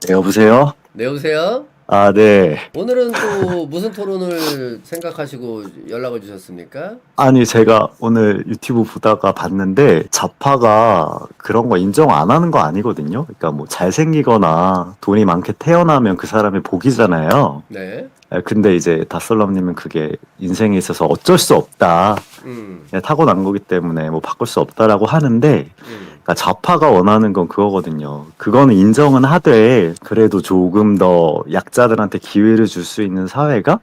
네, 여보세요? 네, 여보세요? 아, 네. 오늘은 또 무슨 토론을 생각하시고 연락을 주셨습니까? 아니, 제가 오늘 유튜브 보다가 봤는데, 좌파가 그런 거 인정 안 하는 거 아니거든요? 그러니까 뭐, 잘생기거나 돈이 많게 태어나면 그 사람의 복이잖아요. 네. 근데 이제 다솔람님은 그게 인생에 있어서 어쩔 수 없다. 음, 그냥 타고난 거기 때문에 뭐 바꿀 수 없다라고 하는데, 음. 그러니까 좌파가 원하는 건 그거거든요. 그거는 인정은 하되 그래도 조금 더 약자들한테 기회를 줄 수 있는 사회가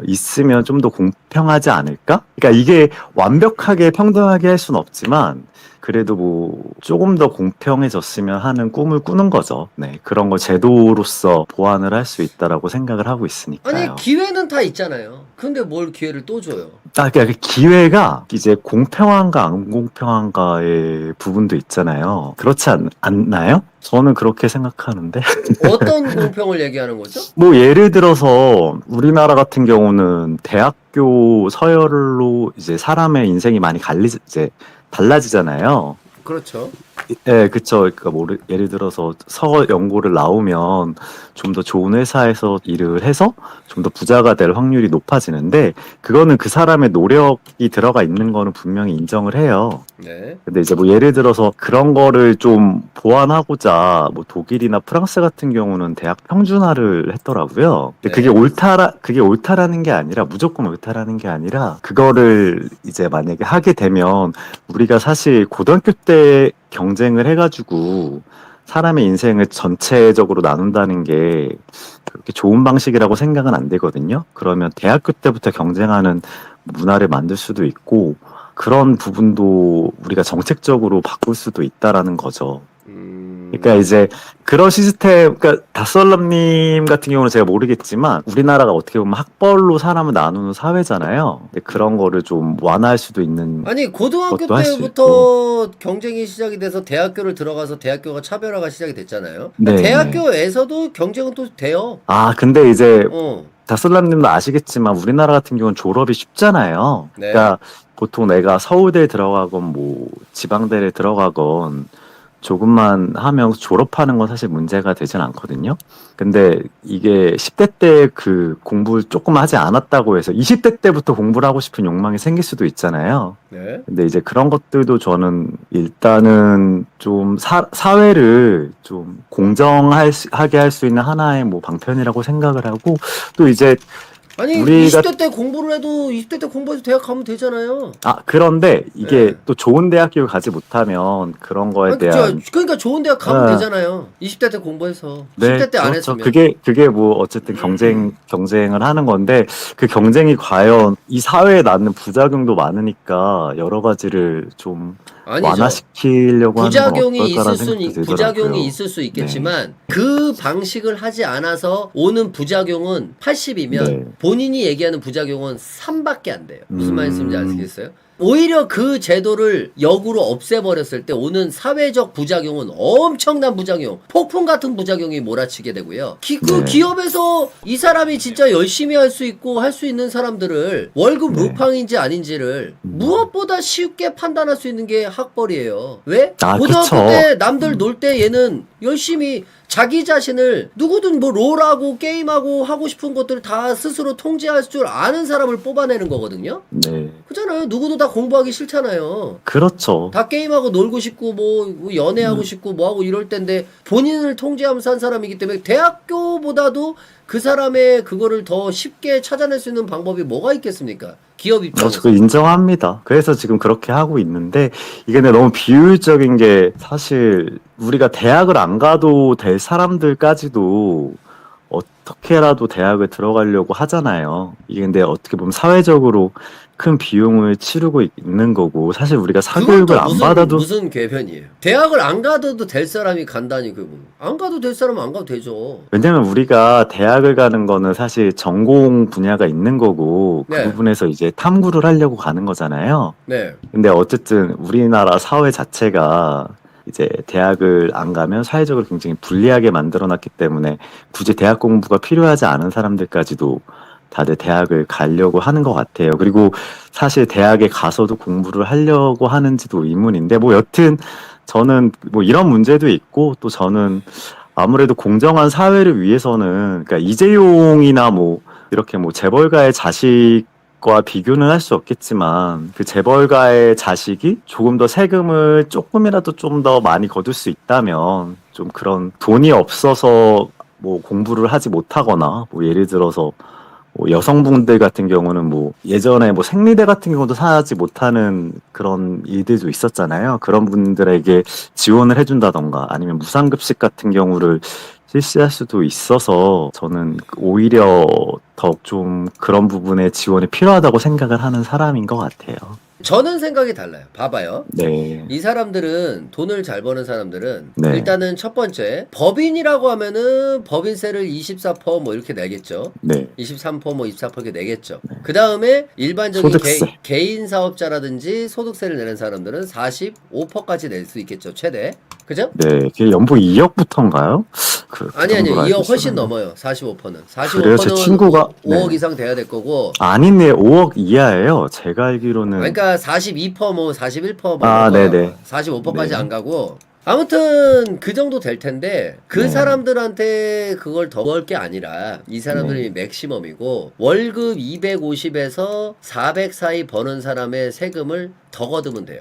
있으면 좀 더 공평하지 않을까? 그러니까 이게 완벽하게 평등하게 할 수는 없지만 그래도 뭐 조금 더 공평해졌으면 하는 꿈을 꾸는 거죠. 네, 그런 걸 제도로서 보완을 할 수 있다라고 생각을 하고 아니, 있으니까요. 기회는 다 있잖아요. 근데 뭘 기회를 또 줘요? 그러니까 그 기회가 이제 공평한가 안 공평한가의 부분도 있잖아요. 그렇지 않나요? 저는 그렇게 생각하는데. 어떤 공평을 얘기하는 거죠? 뭐 예를 들어서 우리나라 같은 경우는 대학교 서열로 이제 사람의 인생이 많이 이제 달라지잖아요. 그렇죠. 예, 그쵸. 그러니까 뭐 예를 들어서 연고를 나오면 좀 더 좋은 회사에서 일을 해서 좀 더 부자가 될 확률이 높아지는데 그거는 그 사람의 노력이 들어가 있는 거는 분명히 인정을 해요. 네. 근데 이제 뭐 예를 들어서 그런 거를 좀 보완하고자 뭐 독일이나 프랑스 같은 경우는 대학 평준화를 했더라고요. 근데 네. 그게 옳다라는 게 아니라 무조건 옳다라는 게 아니라 그거를 이제 만약에 하게 되면 우리가 사실 고등학교 때 경쟁을 해가지고 사람의 인생을 전체적으로 나눈다는 게 그렇게 좋은 방식이라고 생각은 안 되거든요. 그러면 대학교 때부터 경쟁하는 문화를 만들 수도 있고 그런 부분도 우리가 정책적으로 바꿀 수도 있다라는 거죠. 그러니까 이제 그런 시스템, 그러니까 다썰람님 같은 경우는 제가 모르겠지만 우리나라가 어떻게 보면 학벌로 사람을 나누는 사회잖아요. 근데 그런 거를 좀 완화할 수도 있는 아니, 고등학교 것도 할 수 있고. 때부터 경쟁이 시작이 돼서 대학교를 들어가서 대학교가 차별화가 시작이 됐잖아요. 그러니까 네네. 대학교에서도 경쟁은 또 돼요. 아, 근데 이제 어, 다솔람님도 아시겠지만 우리나라 같은 경우는 졸업이 쉽잖아요. 네. 그러니까 보통 내가 서울대에 들어가건 뭐 지방대에 들어가건 조금만 하면 졸업하는 건 사실 문제가 되진 않거든요. 근데 이게 10대 때 그 공부를 조금 하지 않았다고 해서 20대 때부터 공부를 하고 싶은 욕망이 생길 수도 있잖아요. 네. 근데 이제 그런 것들도 저는 일단은 좀 사회를 좀 하게 할 수 있는 하나의 뭐 방편이라고 생각을 하고 또 이제 아니, 우리가 20대 때 공부를 해도 20대 때 공부해서 대학 가면 되잖아요. 그런데 이게 예. 또 좋은 대학교를 가지 못하면 그런 거에 아니, 그죠. 대한 그러니까 좋은 대학 가면 어, 되잖아요. 20대 때 공부해서. 네, 10대 때 안 그렇죠. 했으면. 그게 뭐 어쨌든 경쟁을 하는 건데 그 경쟁이 과연 이 사회에 낳는 부작용도 많으니까 여러 가지를 좀 아니죠. 완화시키려고 하는 건 부작용이 어떨까라는 생각도 부작용이 들더라고요. 있을 수 네, 있겠지만, 그 방식을 하지 않아서 오는 부작용은 80이면 네, 본인이 얘기하는 부작용은 3밖에 안 돼요. 무슨 말씀인지 음, 아시겠어요? 오히려 그 제도를 역으로 없애버렸을 때 오는 사회적 부작용은 엄청난 부작용, 폭풍 같은 부작용이 몰아치게 되고요. 그 네, 기업에서 이 사람이 진짜 열심히 할 수 있고 할 수 있는 사람들을 월급 네, 루팡인지 아닌지를 음. 무엇보다 쉽게 판단할 수 있는 게 학벌이에요. 왜? 그쵸. 고등학교 때 남들 음, 놀 때 얘는 열심히 자기 자신을 누구든 뭐 롤하고 게임하고 하고 싶은 것들을 다 스스로 통제할 줄 아는 사람을 뽑아내는 거거든요. 네, 그잖아요. 누구도 다 공부하기 싫잖아요. 그렇죠. 다 게임하고 놀고 싶고 뭐 연애하고 음. 싶고 뭐하고 이럴 텐데 본인을 통제하면서 한 사람이기 때문에 대학교보다도 그 사람의 그거를 더 쉽게 찾아낼 수 있는 방법이 뭐가 있겠습니까? 기업 저 그거 입장에서. 인정합니다. 그래서 지금 그렇게 하고 있는데, 이게 근데 너무 비효율적인 게, 사실, 우리가 대학을 안 가도 될 사람들까지도 어떻게라도 대학을 들어가려고 하잖아요. 이게 근데 어떻게 보면 사회적으로 큰 비용을 치르고 있는 거고, 사실 우리가 그건 또 사교육을 안 받아도, 무슨 개변이에요. 대학을 안 가도 될 사람이 간다니 그분. 안 가도 될 사람은 안 가도 되죠. 왜냐면 우리가 대학을 가는 거는 사실 전공 분야가 있는 거고, 그 네. 부분에서 이제 탐구를 하려고 가는 거잖아요. 네. 근데 어쨌든 우리나라 사회 자체가 이제 대학을 안 가면 사회적으로 굉장히 불리하게 만들어 놨기 때문에 굳이 대학 공부가 필요하지 않은 사람들까지도 다들 대학을 가려고 하는 것 같아요. 그리고 사실 대학에 가서도 공부를 하려고 하는지도 의문인데 뭐 여튼 저는 뭐 이런 문제도 있고 또 저는 아무래도 공정한 사회를 위해서는 그러니까 이재용이나 뭐 이렇게 뭐 재벌가의 자식과 비교는 할 수 없겠지만 그 재벌가의 자식이 조금 더 세금을 조금이라도 좀 더 많이 거둘 수 있다면 좀 그런 돈이 없어서 뭐 공부를 하지 못하거나 뭐 예를 들어서 뭐 여성분들 같은 경우는 뭐 예전에 뭐 생리대 같은 경우도 사지 못하는 그런 일들도 있었잖아요. 그런 분들에게 지원을 해준다던가 아니면 무상급식 같은 경우를 실시할 수도 있어서 저는 오히려 더 좀 그런 부분에 지원이 필요하다고 생각을 하는 사람인 것 같아요. 저는 생각이 달라요. 봐봐요. 네. 이 사람들은 돈을 잘 버는 사람들은 네. 일단은 첫 번째 법인이라고 하면은 법인세를 24%뭐 이렇게 내겠죠. 네. 23%뭐 24% 이렇게 내겠죠. 그 다음에 일반적인 소득세. 개인 사업자라든지 소득세를 내는 사람들은 45%까지 낼 수 있겠죠. 최대. 그죠? 네. 그게 연봉 2억부터인가요? 그 아니 정도로 알고 2억 훨씬 있었는데. 넘어요. 45%는. 그래요? 제 친구가 5억 네. 이상 돼야 될 거고. 아니네. 5억 이하예요. 제가 알기로는 그러니까 42%뭐 41%뭐 아, 네네. 45%까지 네. 안 가고 아무튼 그 정도 될 텐데 그 네. 사람들한테 그걸 더 벌 게 아니라 이 사람들이 네. 맥시멈이고 월급 250에서 400 사이 버는 사람의 세금을 더 거두면 돼요.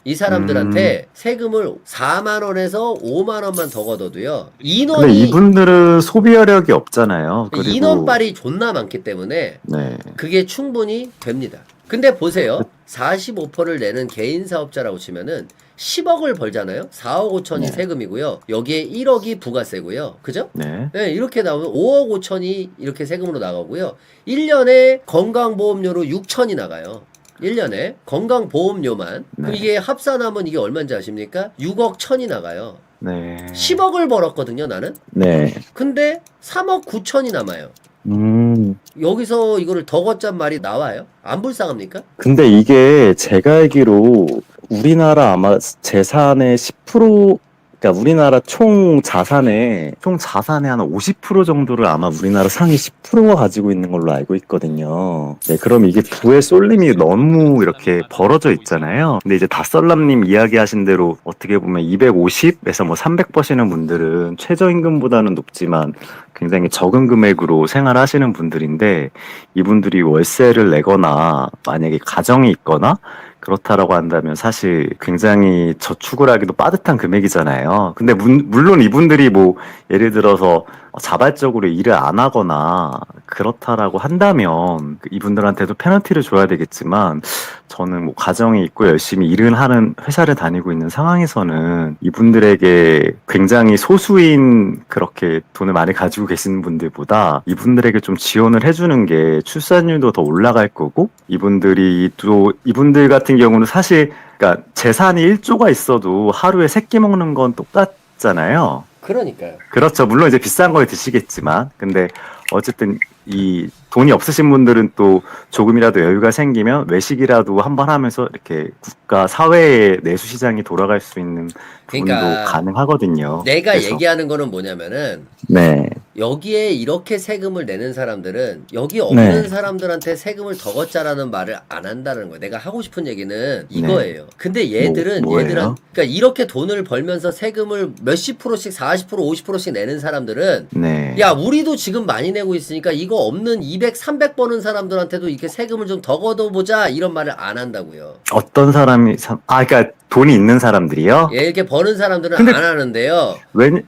이 사람들한테 세금을 4만 원에서 5만 원만 더 걷어도요. 근데 인원이 이분들은 소비력이 없잖아요. 그리고 인원빨이 존나 많기 때문에 네. 그게 충분히 됩니다. 근데 보세요. 45%를 내는 개인 사업자라고 치면은 10억을 벌잖아요. 4억 5천이 네. 세금이고요. 여기에 1억이 부가세고요. 그죠? 네. 네, 이렇게 나오면 5억 5천이 이렇게 세금으로 나가고요. 1년에 건강보험료로 6천이 나가요. 1년에 건강보험료만. 그럼 네. 이게 합산하면 이게 얼마인지 아십니까? 6억 천이 나가요. 네. 10억을 벌었거든요, 나는. 네. 근데 3억 9천이 남아요. 음. 여기서 이거를 더 걷잔 말이 나와요? 안 불쌍합니까? 근데 이게 제가 알기로 우리나라 아마 재산의 10%, 그러니까 우리나라 총 자산의 한 50% 정도를 아마 우리나라 상위 10%가 가지고 있는 걸로 알고 있거든요. 네, 그럼 이게 부의 쏠림이 너무 이렇게 벌어져 있잖아요. 근데 이제 다썰람님 이야기하신 대로 어떻게 보면 250에서 뭐 300 버시는 분들은 최저임금보다는 높지만 굉장히 적은 금액으로 생활하시는 분들인데 이분들이 월세를 내거나 만약에 가정이 있거나 그렇다라고 한다면 사실 굉장히 저축을 하기도 빠듯한 금액이잖아요. 근데 물론 이분들이 뭐 예를 들어서 자발적으로 일을 안 하거나 그렇다라고 한다면 이분들한테도 페널티를 줘야 되겠지만 저는 뭐 가정이 있고 열심히 일을 하는 회사를 다니고 있는 상황에서는 이분들에게 굉장히 소수인 그렇게 돈을 많이 가지고 계시는 분들보다 이분들에게 좀 지원을 해주는 게 출산율도 더 올라갈 거고 이분들 같은 경우는 사실 그러니까 재산이 1조가 있어도 하루에 3끼 먹는 건 똑같잖아요. 그러니까요. 그렇죠. 물론 이제 비싼 걸 드시겠지만, 근데 어쨌든 이 돈이 없으신 분들은 또 조금이라도 여유가 생기면 외식이라도 한번 하면서 이렇게 국가 사회의 내수 시장이 돌아갈 수 있는 부분도 그러니까 가능하거든요. 내가 그래서 얘기하는 거는 뭐냐면은 네, 여기에 이렇게 세금을 내는 사람들은 여기 없는 네. 사람들한테 세금을 더 걷자라는 말을 안 한다는 거예요. 내가 하고 싶은 얘기는 이거예요. 근데 얘들은 뭐예요? 그러니까 이렇게 돈을 벌면서 세금을 몇십 프로씩 40% 50%씩 내는 사람들은 네. 야 우리도 지금 많이 내고 있으니까 이거 없는 200, 300 버는 사람들한테도 이렇게 세금을 좀 더 걷어보자 이런 말을 안 한다고요. 어떤 사람이 그러니까 돈이 있는 사람들이요? 예, 이렇게 버는 사람들은 근데 안 하는데요.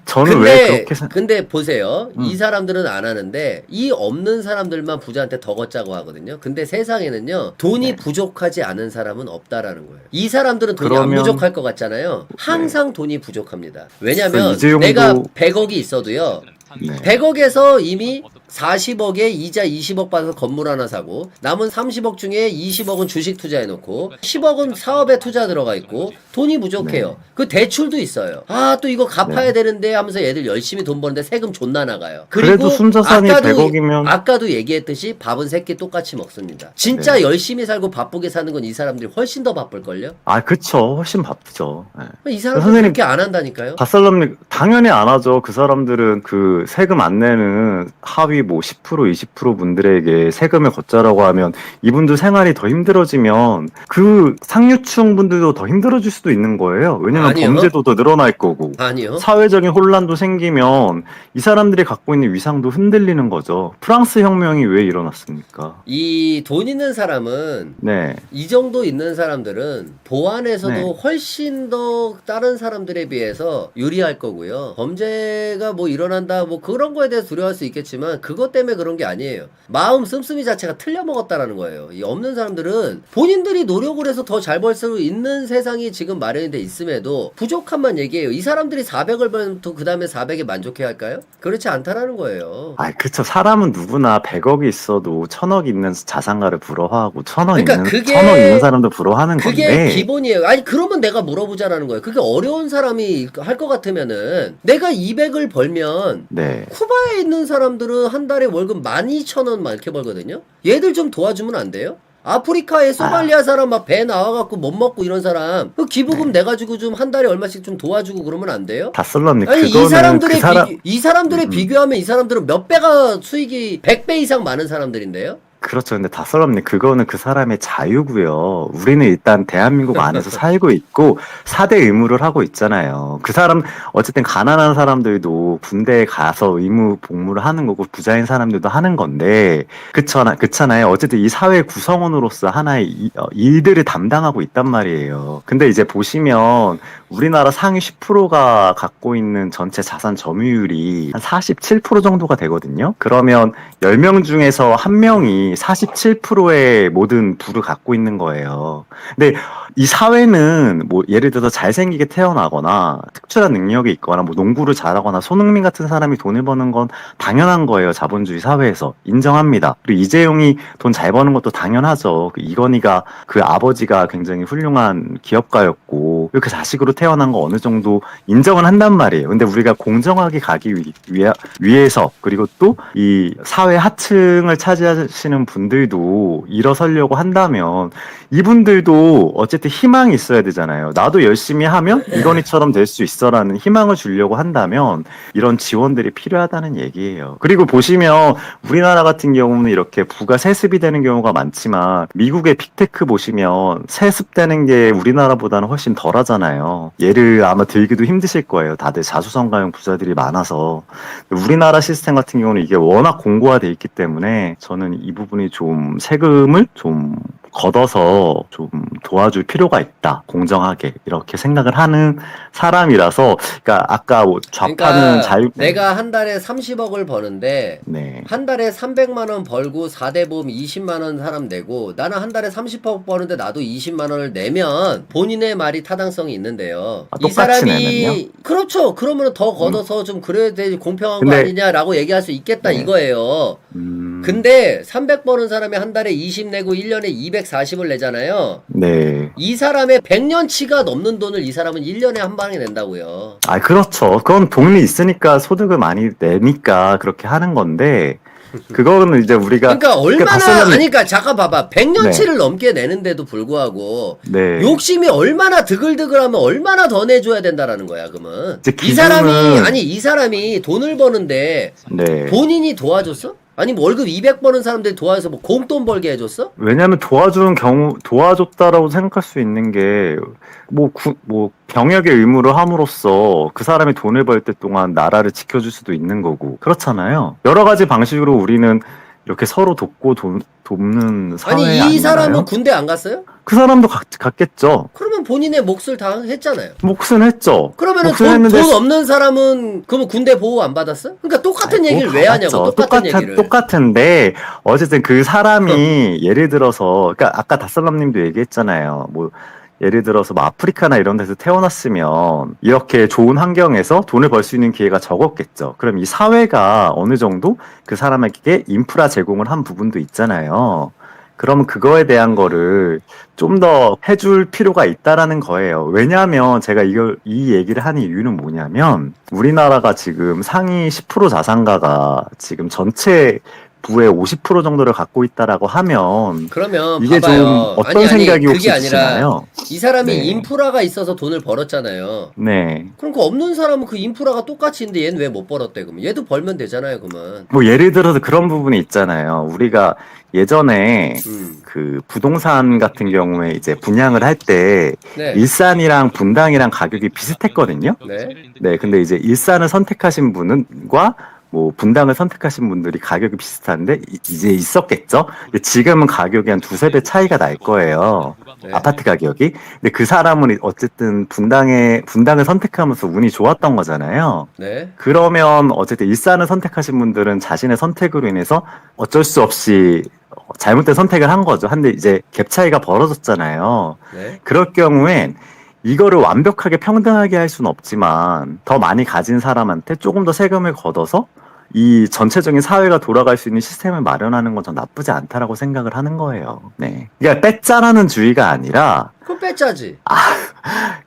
저는 왜 그렇게 근데 보세요. 이 사람들은 안 하는데 이 없는 사람들만 부자한테 더 걷자고 하거든요. 근데 세상에는요. 돈이 부족하지 않은 사람은 없다라는 거예요. 이 사람들은 돈이 안 그러면- 부족할 것 같잖아요. 항상 돈이 부족합니다. 왜냐면 그럼 이재용도- 내가 100억이 있어도요. 네. 100억에서 이미 40억에 이자 20억 받아서 건물 하나 사고 남은 30억 중에 20억은 주식 투자해놓고 10억은 사업에 투자 들어가 있고 돈이 부족해요. 그 대출도 있어요. 아 또 이거 갚아야 되는데 하면서 얘들 열심히 돈 버는데 세금 존나 나가요. 그래도 순자산이 100억이면 아까도 얘기했듯이 밥은 새끼 똑같이 먹습니다. 진짜 열심히 살고 바쁘게 사는 건 이 사람들이 훨씬 더 바쁠걸요? 그쵸. 훨씬 바쁘죠. 네. 이 사람들 선생님- 그렇게 안 한다니까요? 다살람님 당연히 안 하죠. 그 사람들은 그 세금 안 내는 하위 소위 뭐 10%, 20% 분들에게 세금을 걷자라고 하면 이분들 생활이 더 힘들어지면 그 상류층 분들도 더 힘들어질 수도 있는 거예요. 왜냐면 아니요. 범죄도 더 늘어날 거고 아니요. 사회적인 혼란도 생기면 이 사람들이 갖고 있는 위상도 흔들리는 거죠. 프랑스 혁명이 왜 일어났습니까? 이 돈 있는 사람은 네. 이 정도 있는 사람들은 보안에서도 네. 훨씬 더 다른 사람들에 비해서 유리할 거고요. 범죄가 뭐 일어난다 뭐 그런 거에 대해서 두려워할 수 있겠지만 그것 때문에 그런 게 아니에요. 마음 씀씀이 자체가 틀려 먹었다라는 거예요. 이 없는 사람들은 본인들이 노력을 해서 더 잘 벌 수 있는 세상이 지금 마련이 돼 있음에도 부족함만 얘기해요. 이 사람들이 400을 벌면 또 그 다음에 400에 만족해야 할까요? 그렇지 않다라는 거예요. 아, 그쵸. 사람은 누구나 100억이 있어도 1000억 있는 자산가를 부러워하고 그러니까 1000억 있는 사람도 부러워하는 그게 건데. 기본이에요. 아니 그러면 내가 물어보자라는 거예요. 그게 어려운 사람이 할 것 같으면은 내가 200을 벌면 네. 쿠바에 있는 사람들은 한 달에 월급 12,000원 막 이렇게 벌거든요. 얘들 좀 도와주면 안 돼요? 아프리카에 소말리아 사람 막 배 나와갖고 못 먹고 이런 사람 그 기부금 내가지고 좀 한 달에 얼마씩 좀 도와주고 그러면 안 돼요? 다슬럼님, 아니 이 그거는 사람들의 그 사람, 이 사람들의 비교하면 이 사람들은 몇 배가 수익이 100배 이상 많은 사람들인데요. 그렇죠. 근데 다슬럼님, 그거는 그 사람의 자유고요. 우리는 일단 대한민국 안에서 살고 있고 4대 의무를 하고 있잖아요. 그 사람 어쨌든 가난한 사람들도 군대에 가서 의무 복무를 하는 거고 부자인 사람들도 하는 건데 그렇잖아요. 어쨌든 이 사회 구성원으로서 하나의 일들을 담당하고 있단 말이에요. 근데 이제 보시면 우리나라 상위 10%가 갖고 있는 전체 자산 점유율이 한 47% 정도가 되거든요. 그러면 10명 중에서 1명이 47%의 모든 부를 갖고 있는 거예요. 근데 이 사회는 뭐 예를 들어서 잘생기게 태어나거나 특출한 능력이 있거나 뭐 농구를 잘하거나 손흥민 같은 사람이 돈을 버는 건 당연한 거예요. 자본주의 사회에서. 인정합니다. 그리고 이재용이 돈 잘 버는 것도 당연하죠. 그 이건희가 그 아버지가 굉장히 훌륭한 기업가였고 이렇게 자식으로 태어난 거 어느 정도 인정은 한단 말이에요. 근데 우리가 공정하게 가기 위해서 그리고 또 이 사회 하층을 차지하시는 분들도 일어서려고 한다면 이분들도 어쨌든 희망이 있어야 되잖아요. 나도 열심히 하면 이건희처럼 될 수 있어라는 희망을 주려고 한다면 이런 지원들이 필요하다는 얘기예요. 그리고 보시면 우리나라 같은 경우는 이렇게 부가 세습이 되는 경우가 많지만 미국의 빅테크 보시면 세습되는 게 우리나라보다는 훨씬 덜 하잖아요. 얘를 아마 들기도 힘드실 거예요. 다들 자수성가형 부자들이 많아서. 우리나라 시스템 같은 경우는 이게 워낙 공고화돼 있기 때문에 저는 이 부분이 좀 세금을 좀 걷어서 좀 도와줄 필요가 있다. 공정하게 이렇게 생각을 하는 사람이라서 그러니까 아까 뭐 좌파는 그러니까 자유 내가 한 달에 30억을 버는데 네. 한 달에 300만 원 벌고 4대 보험 20만 원 사람 내고 나는 한 달에 30억 버는데 나도 20만 원을 내면 본인의 말이 타당성이 있는데요. 아, 이 똑같이 사람이 내면요? 그렇죠. 그러면 더 걷어서 좀 그래야 되지 공평한 거 근데- 아니냐라고 얘기할 수 있겠다 네. 이거예요. 근데 300 버는 사람이 한 달에 20 내고 1년에 240을 내잖아요. 네. 이 사람의 100년치가 넘는 돈을 이 사람은 1년에 한 방에 낸다고요. 아, 그렇죠. 그건 돈이 있으니까 소득을 많이 내니까 그렇게 하는 건데 그거는 이제 우리가 그러니까 얼마나 다슬람이- 아니 그러니까 잠깐 봐봐 100년치를 넘게 내는데도 불구하고 네. 욕심이 얼마나 드글드글하면 얼마나 더 내줘야 된다라는 거야 그러면 이제 이 사람이 기준은- 아니 이 사람이 돈을 버는데 네. 본인이 도와줬어? 아니 뭐 월급 200 버는 사람들이 도와줘서 뭐 공돈 벌게 해줬어? 왜냐하면 도와주는 경우 도와줬다라고 생각할 수 있는 게 뭐 병역의 의무를 함으로써 그 사람이 돈을 벌 때 동안 나라를 지켜줄 수도 있는 거고 그렇잖아요. 여러 가지 방식으로 우리는 이렇게 서로 돕는 사회 아니 이 아닌가요? 사람은 군대 안 갔어요? 그 사람도 갔겠죠. 그러면 본인의 몫을 다 했잖아요. 몫은 했죠. 그러면은 몫은 돈 했는데 없는 사람은 그러면 군대 보호 안 받았어? 그러니까 똑같은 얘기를 왜 하냐고 똑같은 얘기를. 똑같은데 어쨌든 그 사람이 예를 들어서 그러니까 아까 다슬람님도 얘기했잖아요. 뭐 예를 들어서 뭐 아프리카나 이런 데서 태어났으면 이렇게 좋은 환경에서 돈을 벌 수 있는 기회가 적었겠죠. 그럼 이 사회가 어느 정도 그 사람에게 인프라 제공을 한 부분도 있잖아요. 그러면 그거에 대한 거를 좀 더 해줄 필요가 있다라는 거예요. 왜냐하면 제가 이 얘기를 하는 이유는 뭐냐면 우리나라가 지금 상위 10% 자산가가 지금 전체 부의 50% 정도를 갖고 있다라고 하면 그러면 이게 봐봐요. 좀 어떤 생각이 혹시 그게 아니라 드시나요? 이 사람이 네. 인프라가 있어서 돈을 벌었잖아요. 네. 그러니까 없는 사람은 그 인프라가 똑같이 있는데 얘는 왜 못 벌었대 그러면? 얘도 벌면 되잖아요 그러면. 뭐 예를 들어서 그런 부분이 있잖아요. 우리가 예전에 음. 그 부동산 같은 경우에 이제 분양을 할 때 네. 일산이랑 분당이랑 가격이 비슷했거든요. 네. 네, 근데 이제 일산을 선택하신 분과 뭐 분당을 선택하신 분들이 가격이 비슷한데 이제 있었겠죠. 근데 지금은 가격이 한 두세 배 차이가 날 거예요. 네. 아파트 가격이. 근데 그 사람은 어쨌든 분당을 선택하면서 운이 좋았던 거잖아요. 네. 그러면 어쨌든 일산을 선택하신 분들은 자신의 선택으로 인해서 어쩔 수 없이 잘못된 선택을 한 거죠. 근데 이제 갭 차이가 벌어졌잖아요. 네. 그럴 경우엔 이거를 완벽하게 평등하게 할 수는 없지만 더 많이 가진 사람한테 조금 더 세금을 걷어서 이 전체적인 사회가 돌아갈 수 있는 시스템을 마련하는 건 전 나쁘지 않다라고 생각을 하는 거예요. 네. 그러니까 뺏자라는 주의가 아니라 그럼 빼짜지.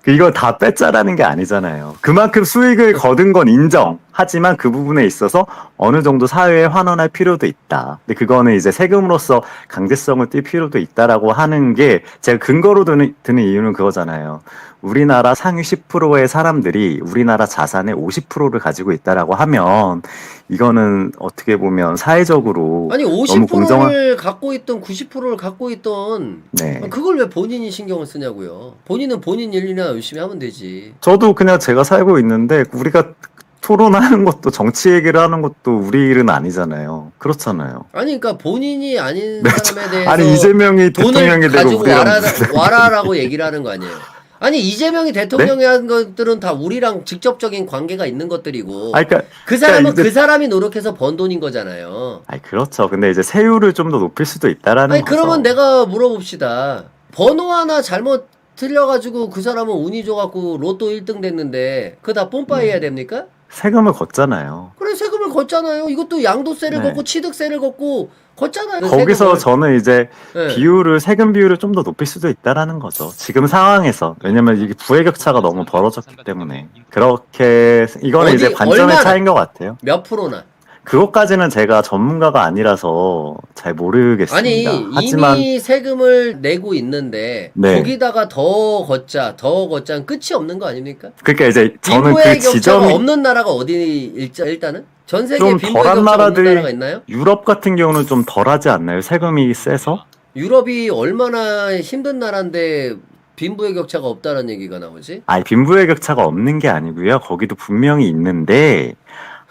이거 다 뺏자라는 게 아니잖아요. 그만큼 수익을 거둔 건 인정. 하지만 그 부분에 있어서 어느 정도 사회에 환원할 필요도 있다. 근데 그거는 이제 세금으로서 강제성을 띨 필요도 있다라고 하는 게 제가 근거로 드는 이유는 그거잖아요. 우리나라 상위 10%의 사람들이 우리나라 자산의 50%를 가지고 있다라고 하면 이거는 어떻게 보면 사회적으로 아니 너무 50%를 갖고 있던 90%를 갖고 있던 네. 그걸 왜 본인이 신경을 쓰냐고요. 본인은 본인 일이나 열심히 하면 되지. 저도 그냥 제가 살고 있는데 우리가 토론하는 것도 정치 얘기를 하는 것도 우리 일은 아니잖아요. 그렇잖아요. 아니 그러니까 본인이 아닌 네, 사람에 대해서 아니 이재명이 돈을 대통령이 되고 가지고 우리랑 와라라고 얘기를 하는 거 아니에요. 아니 이재명이 대통령이 한 것들은 다 우리랑 직접적인 관계가 있는 것들이고 아니, 그러니까, 그 사람은 이제- 그 사람이 노력해서 번 돈인 거잖아요. 아니 그렇죠. 근데 이제 세율을 좀 더 높일 수도 있다라는 아니 거죠. 그러면 내가 물어봅시다. 번호 하나 잘못 틀려가지고 그 사람은 운이 좋아갖고 로또 1등 됐는데 그거 다 뽐빠이 해야 됩니까? 세금을 걷잖아요. 그래 세금을 걷잖아요. 이것도 양도세를 네. 걷고 취득세를 걷고 걷잖아요. 거기서 세금을. 저는 이제 네. 세금 비율을 좀 더 높일 수도 있다라는 거죠. 지금 상황에서. 왜냐면 이게 부의 격차가 너무 벌어졌기 때문에. 그렇게, 이거는 어디, 이제 관점의 얼마나? 차이인 것 같아요. 몇 프로나? 그것까지는 제가 전문가가 아니라서 잘 모르겠습니다. 아니 하지만, 이미 세금을 내고 있는데 네. 거기다가 더 걷자는 끝이 없는 거 아닙니까? 그러니까 이제 저는 빈부의 그 격차가 지점이 없는 나라가 어디 일단은 전 세계 좀 빈부의 덜한 격차가 없는 나라들이- 나라가 있나요? 유럽 같은 경우는 좀 덜하지 않나요? 세금이 세서? 유럽이 얼마나 힘든 나라인데 빈부의 격차가 없다는 얘기가 나오지? 아니, 빈부의 격차가 없는 게 아니고요. 거기도 분명히 있는데,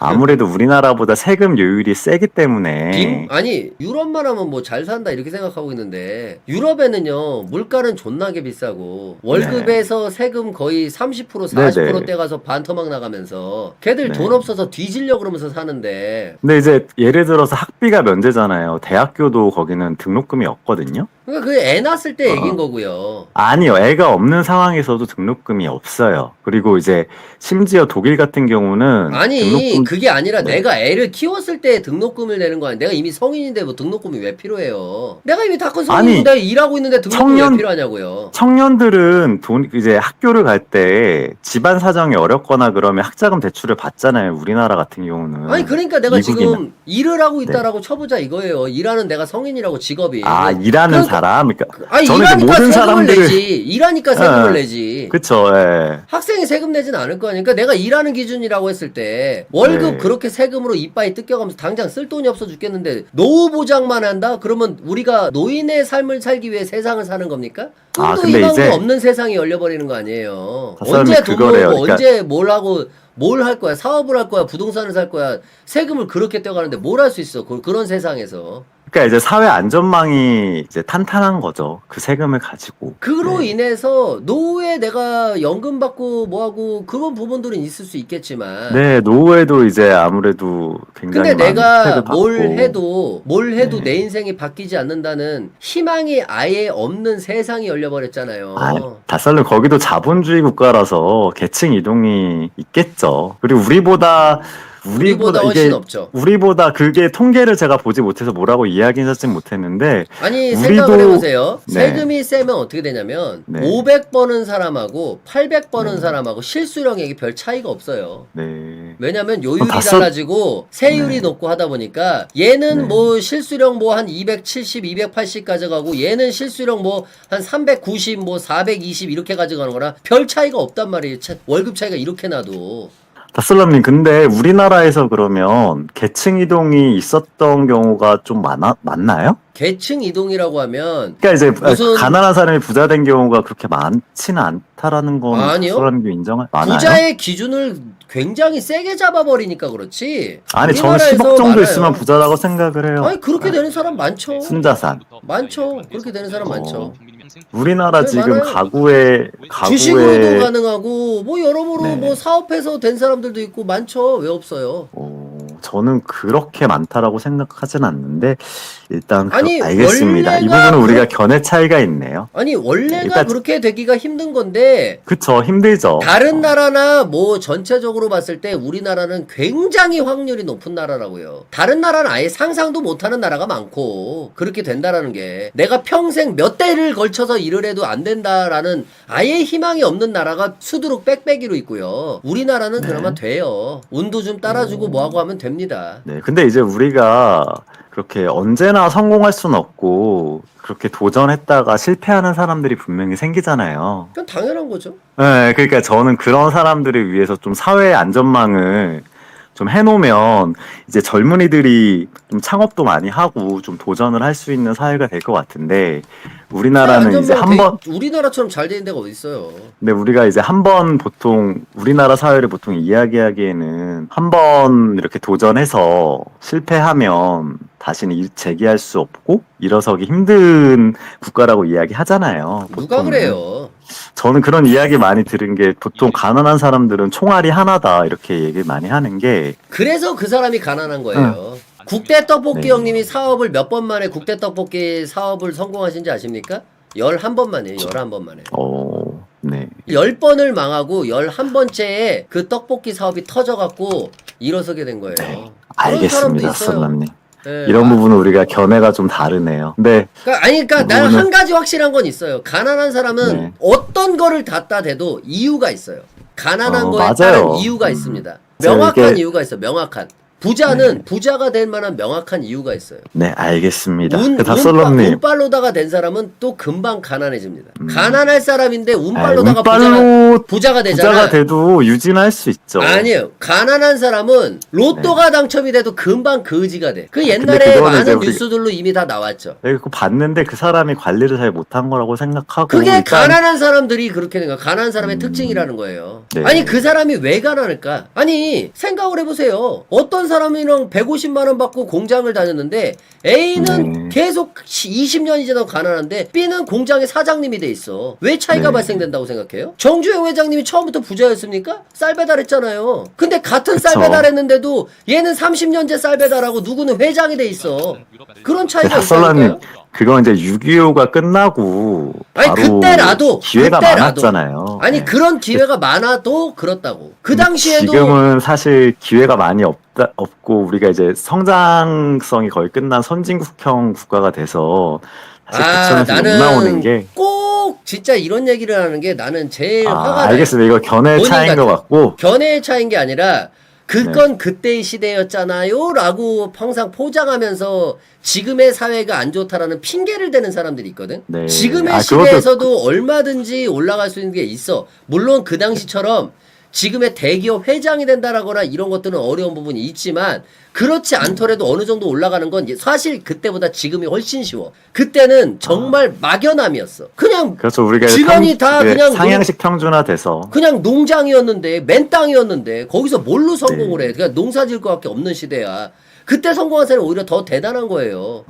아무래도 우리나라보다 세금 요율이 세기 때문에. 아니 유럽만 하면 뭐 잘 산다 이렇게 생각하고 있는데 유럽에는요 물가는 존나게 비싸고 월급에서 세금 거의 30% 40% 네네. 떼가서 반토막 나가면서 걔들 네. 돈 없어서 뒤질려 그러면서 사는데 근데 이제 예를 들어서 학비가 면제잖아요. 대학교도 거기는 등록금이 없거든요. 그러니까 그 애 낳았을 때 얘기인 거고요. 아니요. 애가 없는 상황에서도 등록금이 없어요. 그리고 이제 심지어 독일 같은 경우는 아니 등록금 그게 아니라 네. 내가 애를 키웠을 때 등록금을 내는 거 아니야. 내가 이미 성인인데 뭐 등록금이 왜 필요해요. 내가 이미 다 큰 성인인데 일하고 있는데 등록금이 왜 필요하냐고요. 청년들은 이제 학교를 갈 때 집안 사정이 어렵거나 그러면 학자금 대출을 받잖아요. 우리나라 같은 경우는. 아니 그러니까 내가 미국이나. 지금 일을 하고 있다라고 쳐보자 이거예요. 일하는 내가 성인이라고 직업이. 아, 일하는 그러니까- 사람? 그러니까 아니 저는 이제 일하니까 모든 세금을 사람들을- 내지. 일하니까 세금을 예. 내지. 그쵸, 예. 학생이 세금 내진 않을 거 아니까 내가 일하는 기준이라고 했을 때 월급 네. 그렇게 세금으로 이빠이 뜯겨가면서 당장 쓸 돈이 없어 죽겠는데 노후 보장만 한다? 그러면 우리가 노인의 삶을 살기 위해 세상을 사는 겁니까? 아, 꿈도 근데 희망도 이제- 없는 세상이 열려버리는 거 아니에요. 사람이 언제 돈 그거래요. 모으고 그러니까- 언제 뭘 하고 뭘 할 거야? 사업을 할 거야? 부동산을 살 거야? 세금을 그렇게 떼가는데 뭘 할 수 있어? 그런 세상에서. 그러니까 이제 사회 안전망이 이제 탄탄한 거죠. 그 세금을 가지고. 그로 네. 인해서 노후에 내가 연금 받고 뭐하고 그런 부분들은 있을 수 있겠지만 네, 노후에도 이제 아무래도 굉장히 근데 많은 내가 혜택을 받고. 뭘 해도 네. 내 인생이 바뀌지 않는다는 희망이 아예 없는 세상이 열려버렸잖아요. 다살은 거기도 자본주의 국가라서 계층 이동이 있겠죠. 그리고 우리보다 우리보다 훨씬 없죠. 우리보다 그게 통계를 제가 보지 못해서 뭐라고 이야기하진 못했는데 아니 우리도- 생각을 해보세요. 네. 세금이 세면 어떻게 되냐면 네. 500번은 사람하고 800번은 네. 사람하고 실수령액이 별 차이가 없어요. 네. 왜냐면 요율이 다 써- 달라지고 세율이 네. 높고 하다 보니까 얘는 네. 뭐 실수령 뭐 한 270, 280 가져가고 얘는 실수령 뭐 한 390, 뭐 420 이렇게 가져가는 거라 별 차이가 없단 말이에요. 월급 차이가 이렇게 나도. 다슬람님, 근데 우리나라에서 그러면 계층 이동이 있었던 경우가 좀 많나요? 계층 이동이라고 하면 그러니까 이제 무슨- 가난한 사람이 부자 된 경우가 그렇게 많지는 않다라는 건 아니요. 다슬람님 인정할 많아요? 부자의 기준을 굉장히 세게 잡아버리니까 그렇지. 아니 저는 우리나라에서 10억 정도 많아요. 있으면 부자라고 생각을 해요. 아니 그렇게 되는 사람 많죠. 순자산. 많죠. 그렇게 되는 사람 많죠. 우리나라 네, 지금 많아요. 가구에 주식으로도 가능하고 뭐 여러모로 네. 뭐 사업해서 된 사람들도 있고 많죠. 왜 없어요? 저는 그렇게 많다라고 생각하진 않는데 일단 아니, 알겠습니다. 이 원래가 부분은 우리가 견해 차이가 있네요. 아니 원래가 일단- 그렇게 되기가 힘든 건데 그쵸, 힘들죠. 다른 나라나 뭐 전체적으로 봤을 때 우리나라는 굉장히 확률이 높은 나라라고요. 다른 나라는 아예 상상도 못하는 나라가 많고 그렇게 된다라는 게 내가 평생 몇 대를 걸쳐서 일을 해도 안 된다라는 아예 희망이 없는 나라가 수두룩 빽빽이로 있고요. 우리나라는 네. 그나마 돼요. 운도 좀 따라주고 뭐하고 하면 됩니다. 네, 근데 이제 우리가 그렇게 언제나 성공할 수는 없고 그렇게 도전했다가 실패하는 사람들이 분명히 생기잖아요. 그건 당연한 거죠. 네, 그러니까 저는 그런 사람들을 위해서 좀 사회 안전망을 좀 해놓으면 이제 젊은이들이 좀 창업도 많이 하고 좀 도전을 할 수 있는 사회가 될 것 같은데 우리나라는 이제 우리나라처럼 잘 되는 데가 어디 있어요? 근데 우리가 이제 한 번 보통 우리나라 사회를 보통 이야기하기에는 한 번 이렇게 도전해서 실패하면 다시는 재기할 수 없고 일어서기 힘든 국가라고 이야기하잖아요. 누가 보통은. 그래요? 저는 그런 이야기 많이 들은 게 보통 가난한 사람들은 총알이 하나다 이렇게 얘기 많이 하는 게 그래서 그 사람이 가난한 거예요. 국대 떡볶이 네. 형님이 사업을 몇 번 만에 국대 떡볶이 사업을 성공하신지 아십니까? 11번만이에요. 11번만에. 네. 10번을 망하고 11번째에 그 떡볶이 사업이 터져갖고 일어서게 된 거예요. 그런 사람도 알겠습니다, 있어요. 선남님. 네. 이런 부분은 우리가 견해가 좀 다르네요. 네. 그러니까 나는 부분은- 한 가지 확실한 건 있어요. 가난한 사람은 네. 어떤 거를 갖다 대도 이유가 있어요. 가난한 거에 맞아요. 따른 이유가 있습니다. 명확한 이게- 이유가 있어. 명확한. 부자는 부자가 될 만한 명확한 이유가 있어요. 네, 알겠습니다. 운, 다솔럼님. 운빨로다가 된 사람은 또 금방 가난해집니다. 가난할 사람인데 운빨로다가 운빨로 부자가 되잖아. 부자가 돼도 유지할 수 있죠. 아니에요. 가난한 사람은 로또가 당첨이 돼도 금방 거지가 돼. 그 근데 옛날에 그거는 이제 많은 우리- 뉴스들로 이미 다 나왔죠. 네, 그거 봤는데 그 사람이 관리를 잘 못한 거라고 생각하고 그게 일단 가난한 사람들이 그렇게 된 거야. 가난한 사람의 특징이라는 거예요. 네. 아니 그 사람이 왜 가난할까? 아니 생각을 해보세요. 어떤 사람이랑 150만 원 받고 공장을 다녔는데 A는 네. 계속 20년이 지나도 가난한데 B는 공장의 사장님이 돼 있어. 왜 차이가 네. 발생된다고 생각해요? 정주영 회장님이 처음부터 부자였습니까? 쌀 배달했잖아요. 근데 같은 쌀 그쵸. 배달했는데도 얘는 30년째 쌀 배달하고 누구는 회장이 돼 있어. 그런 차이가 다솔라님 있다니까요. 그건 이제 6.25가 끝나고 아니 바로 그때라도 기회가 그때라도. 많았잖아요. 아니 네. 그런 기회가 많아도 그렇다고. 그 당시에도 지금은 사실 기회가 많이 없고 우리가 이제 성장성이 거의 끝난 선진국형 국가가 돼서 사실 그쪽에서 못 나오는 게 꼭 진짜 이런 얘기를 하는 게 나는 제일 화가 나요. 알겠습니다. 이거 견해 본인 차이인 것 같아. 같고 견해의 차이인 게 아니라 그건 그때의 시대였잖아요 라고 항상 포장하면서 지금의 사회가 안 좋다라는 핑계를 대는 사람들이 있거든. 네. 지금의 그것도- 시대에서도 얼마든지 올라갈 수 있는 게 있어. 물론 그 당시처럼 지금의 대기업 회장이 된다라거나 이런 것들은 어려운 부분이 있지만 그렇지 않더라도 어느 정도 올라가는 건 사실 그때보다 지금이 훨씬 쉬워. 그때는 정말 막연함이었어. 그냥 그렇죠. 우리가 직원이 다 그냥 상향식 평준화돼서 그냥 농장이었는데 맨 땅이었는데 거기서 뭘로 성공을 해? 그냥 농사 지을 것밖에 없는 시대야. 그때 성공한 사람이 오히려 더 대단한 거예요.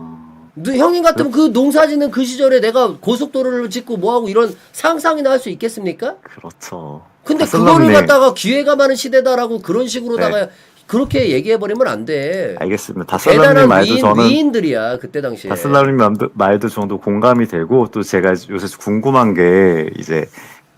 형님 같으면 그 농사 짓는 그 시절에 내가 고속도로를 짓고 뭐하고 이런 상상이나 할 수 있겠습니까? 그렇죠. 근데 다솔라님. 그거를 갖다가 기회가 많은 시대다라고 그런 식으로다가 그렇게 얘기해버리면 안 돼. 알겠습니다. 다솔라님 대단한 말도 저는 위인들이야 그때 당시에. 다슬라님 말도 저도 공감이 되고 또 제가 요새 궁금한 게 이제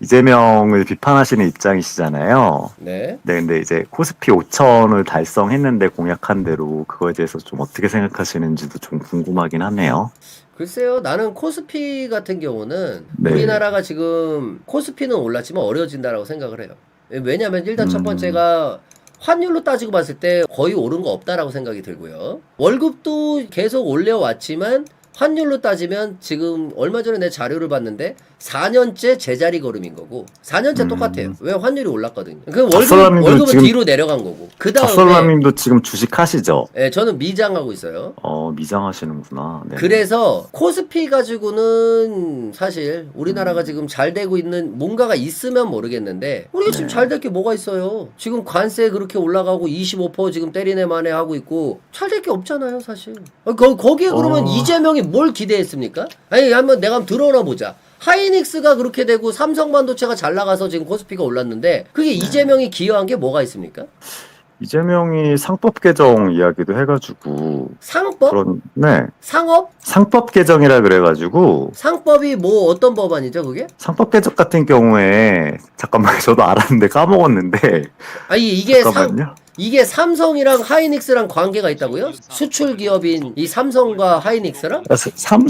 이재명을 비판하시는 입장이시잖아요. 네. 네, 근데 이제 코스피 5천을 달성했는데 공약한 대로 그거에 대해서 좀 어떻게 생각하시는지도 좀 궁금하긴 하네요. 글쎄요, 나는 코스피 같은 경우는 네. 우리나라가 지금 코스피는 올랐지만 어려워진다라고 생각을 해요. 왜냐하면 일단 첫 번째가 환율로 따지고 봤을 때 거의 오른 거 없다라고 생각이 들고요. 월급도 계속 올려왔지만 환율로 따지면 지금 얼마 전에 내 자료를 봤는데 4년째 제자리 걸음인 거고 4년째 똑같아요. 왜 환율이 올랐거든요. 그 박설남님도 월급은 지금- 뒤로 내려간 거고. 그 다음에 박설남님도 지금 주식 하시죠? 예, 저는 미장하고 있어요. 미장하시는구나. 네. 그래서 코스피 가지고는 사실 우리나라가 지금 잘 되고 있는 뭔가가 있으면 모르겠는데 우리가 지금 잘 될 게 뭐가 있어요. 지금 관세 그렇게 올라가고 25% 지금 때리네 마네 하고 있고 잘 될 게 없잖아요 사실. 거기에 그러면 이재명이 뭘 기대했습니까? 아니 한번 내가 한번 들어나 보자. 하이닉스가 그렇게 되고 삼성반도체가 잘 나가서 지금 코스피가 올랐는데 그게 이재명이 기여한 게 뭐가 있습니까? 이재명이 상법 개정 이야기도 해가지고 상법? 네, 상업? 상법 개정이라 그래가지고 상법이 뭐 어떤 법안이죠 그게? 상법 개정 같은 경우에 잠깐만 저도 알았는데 까먹었는데 아니 이게 잠깐만요. 이게 삼성이랑 하이닉스랑 관계가 있다고요? 수출 기업인 이 삼성과 하이닉스랑?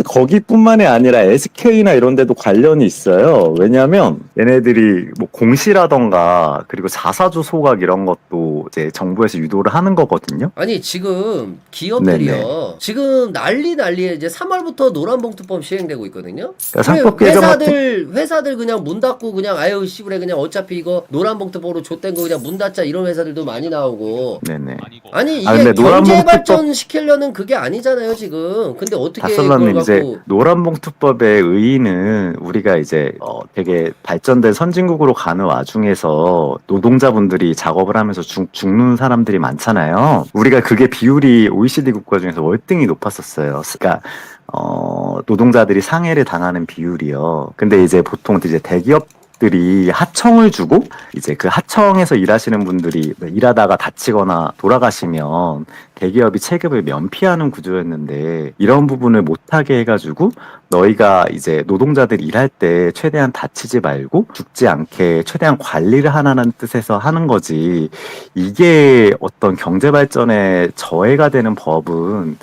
거기뿐만이 아니라 SK나 이런 데도 관련이 있어요. 왜냐하면 얘네들이 뭐 공시라던가 그리고 자사주 소각 이런 것도 이제 정부에서 유도를 하는 거거든요. 아니 지금 기업들이요. 네네. 지금 난리에 이제 3월부터 노란봉투법 시행되고 있거든요. 그러니까 상법 개정 회사들 그냥 문 닫고 그냥 아유 씨부래 그냥 어차피 이거 노란봉투법으로 좆된 거 그냥 문 닫자 이런 회사들도 많이 나오고. 네네. 아니 이게 근데 경제 발전 시키려는 그게 아니잖아요 지금. 근데 어떻게 이걸 다슬라님 이제 갖고 노란봉투법의 의의는 우리가 이제 되게 발전된 선진국으로 가는 와중에서 노동자분들이 작업을 하면서 죽는 사람들이 많잖아요. 우리가 그게 비율이 OECD 국가 중에서 월등히 높았었어요. 그러니까 노동자들이 상해를 당하는 비율이요. 근데 이제 보통 이제 대기업들이 하청을 주고 이제 그 하청에서 일하시는 분들이 일하다가 다치거나 돌아가시면 대기업이 체급을 면피하는 구조였는데 이런 부분을 못하게 해가지고 너희가 이제 노동자들이 일할 때 최대한 다치지 말고 죽지 않게 최대한 관리를 하라는 뜻에서 하는 거지 이게 어떤 경제 발전에 저해가 되는 법은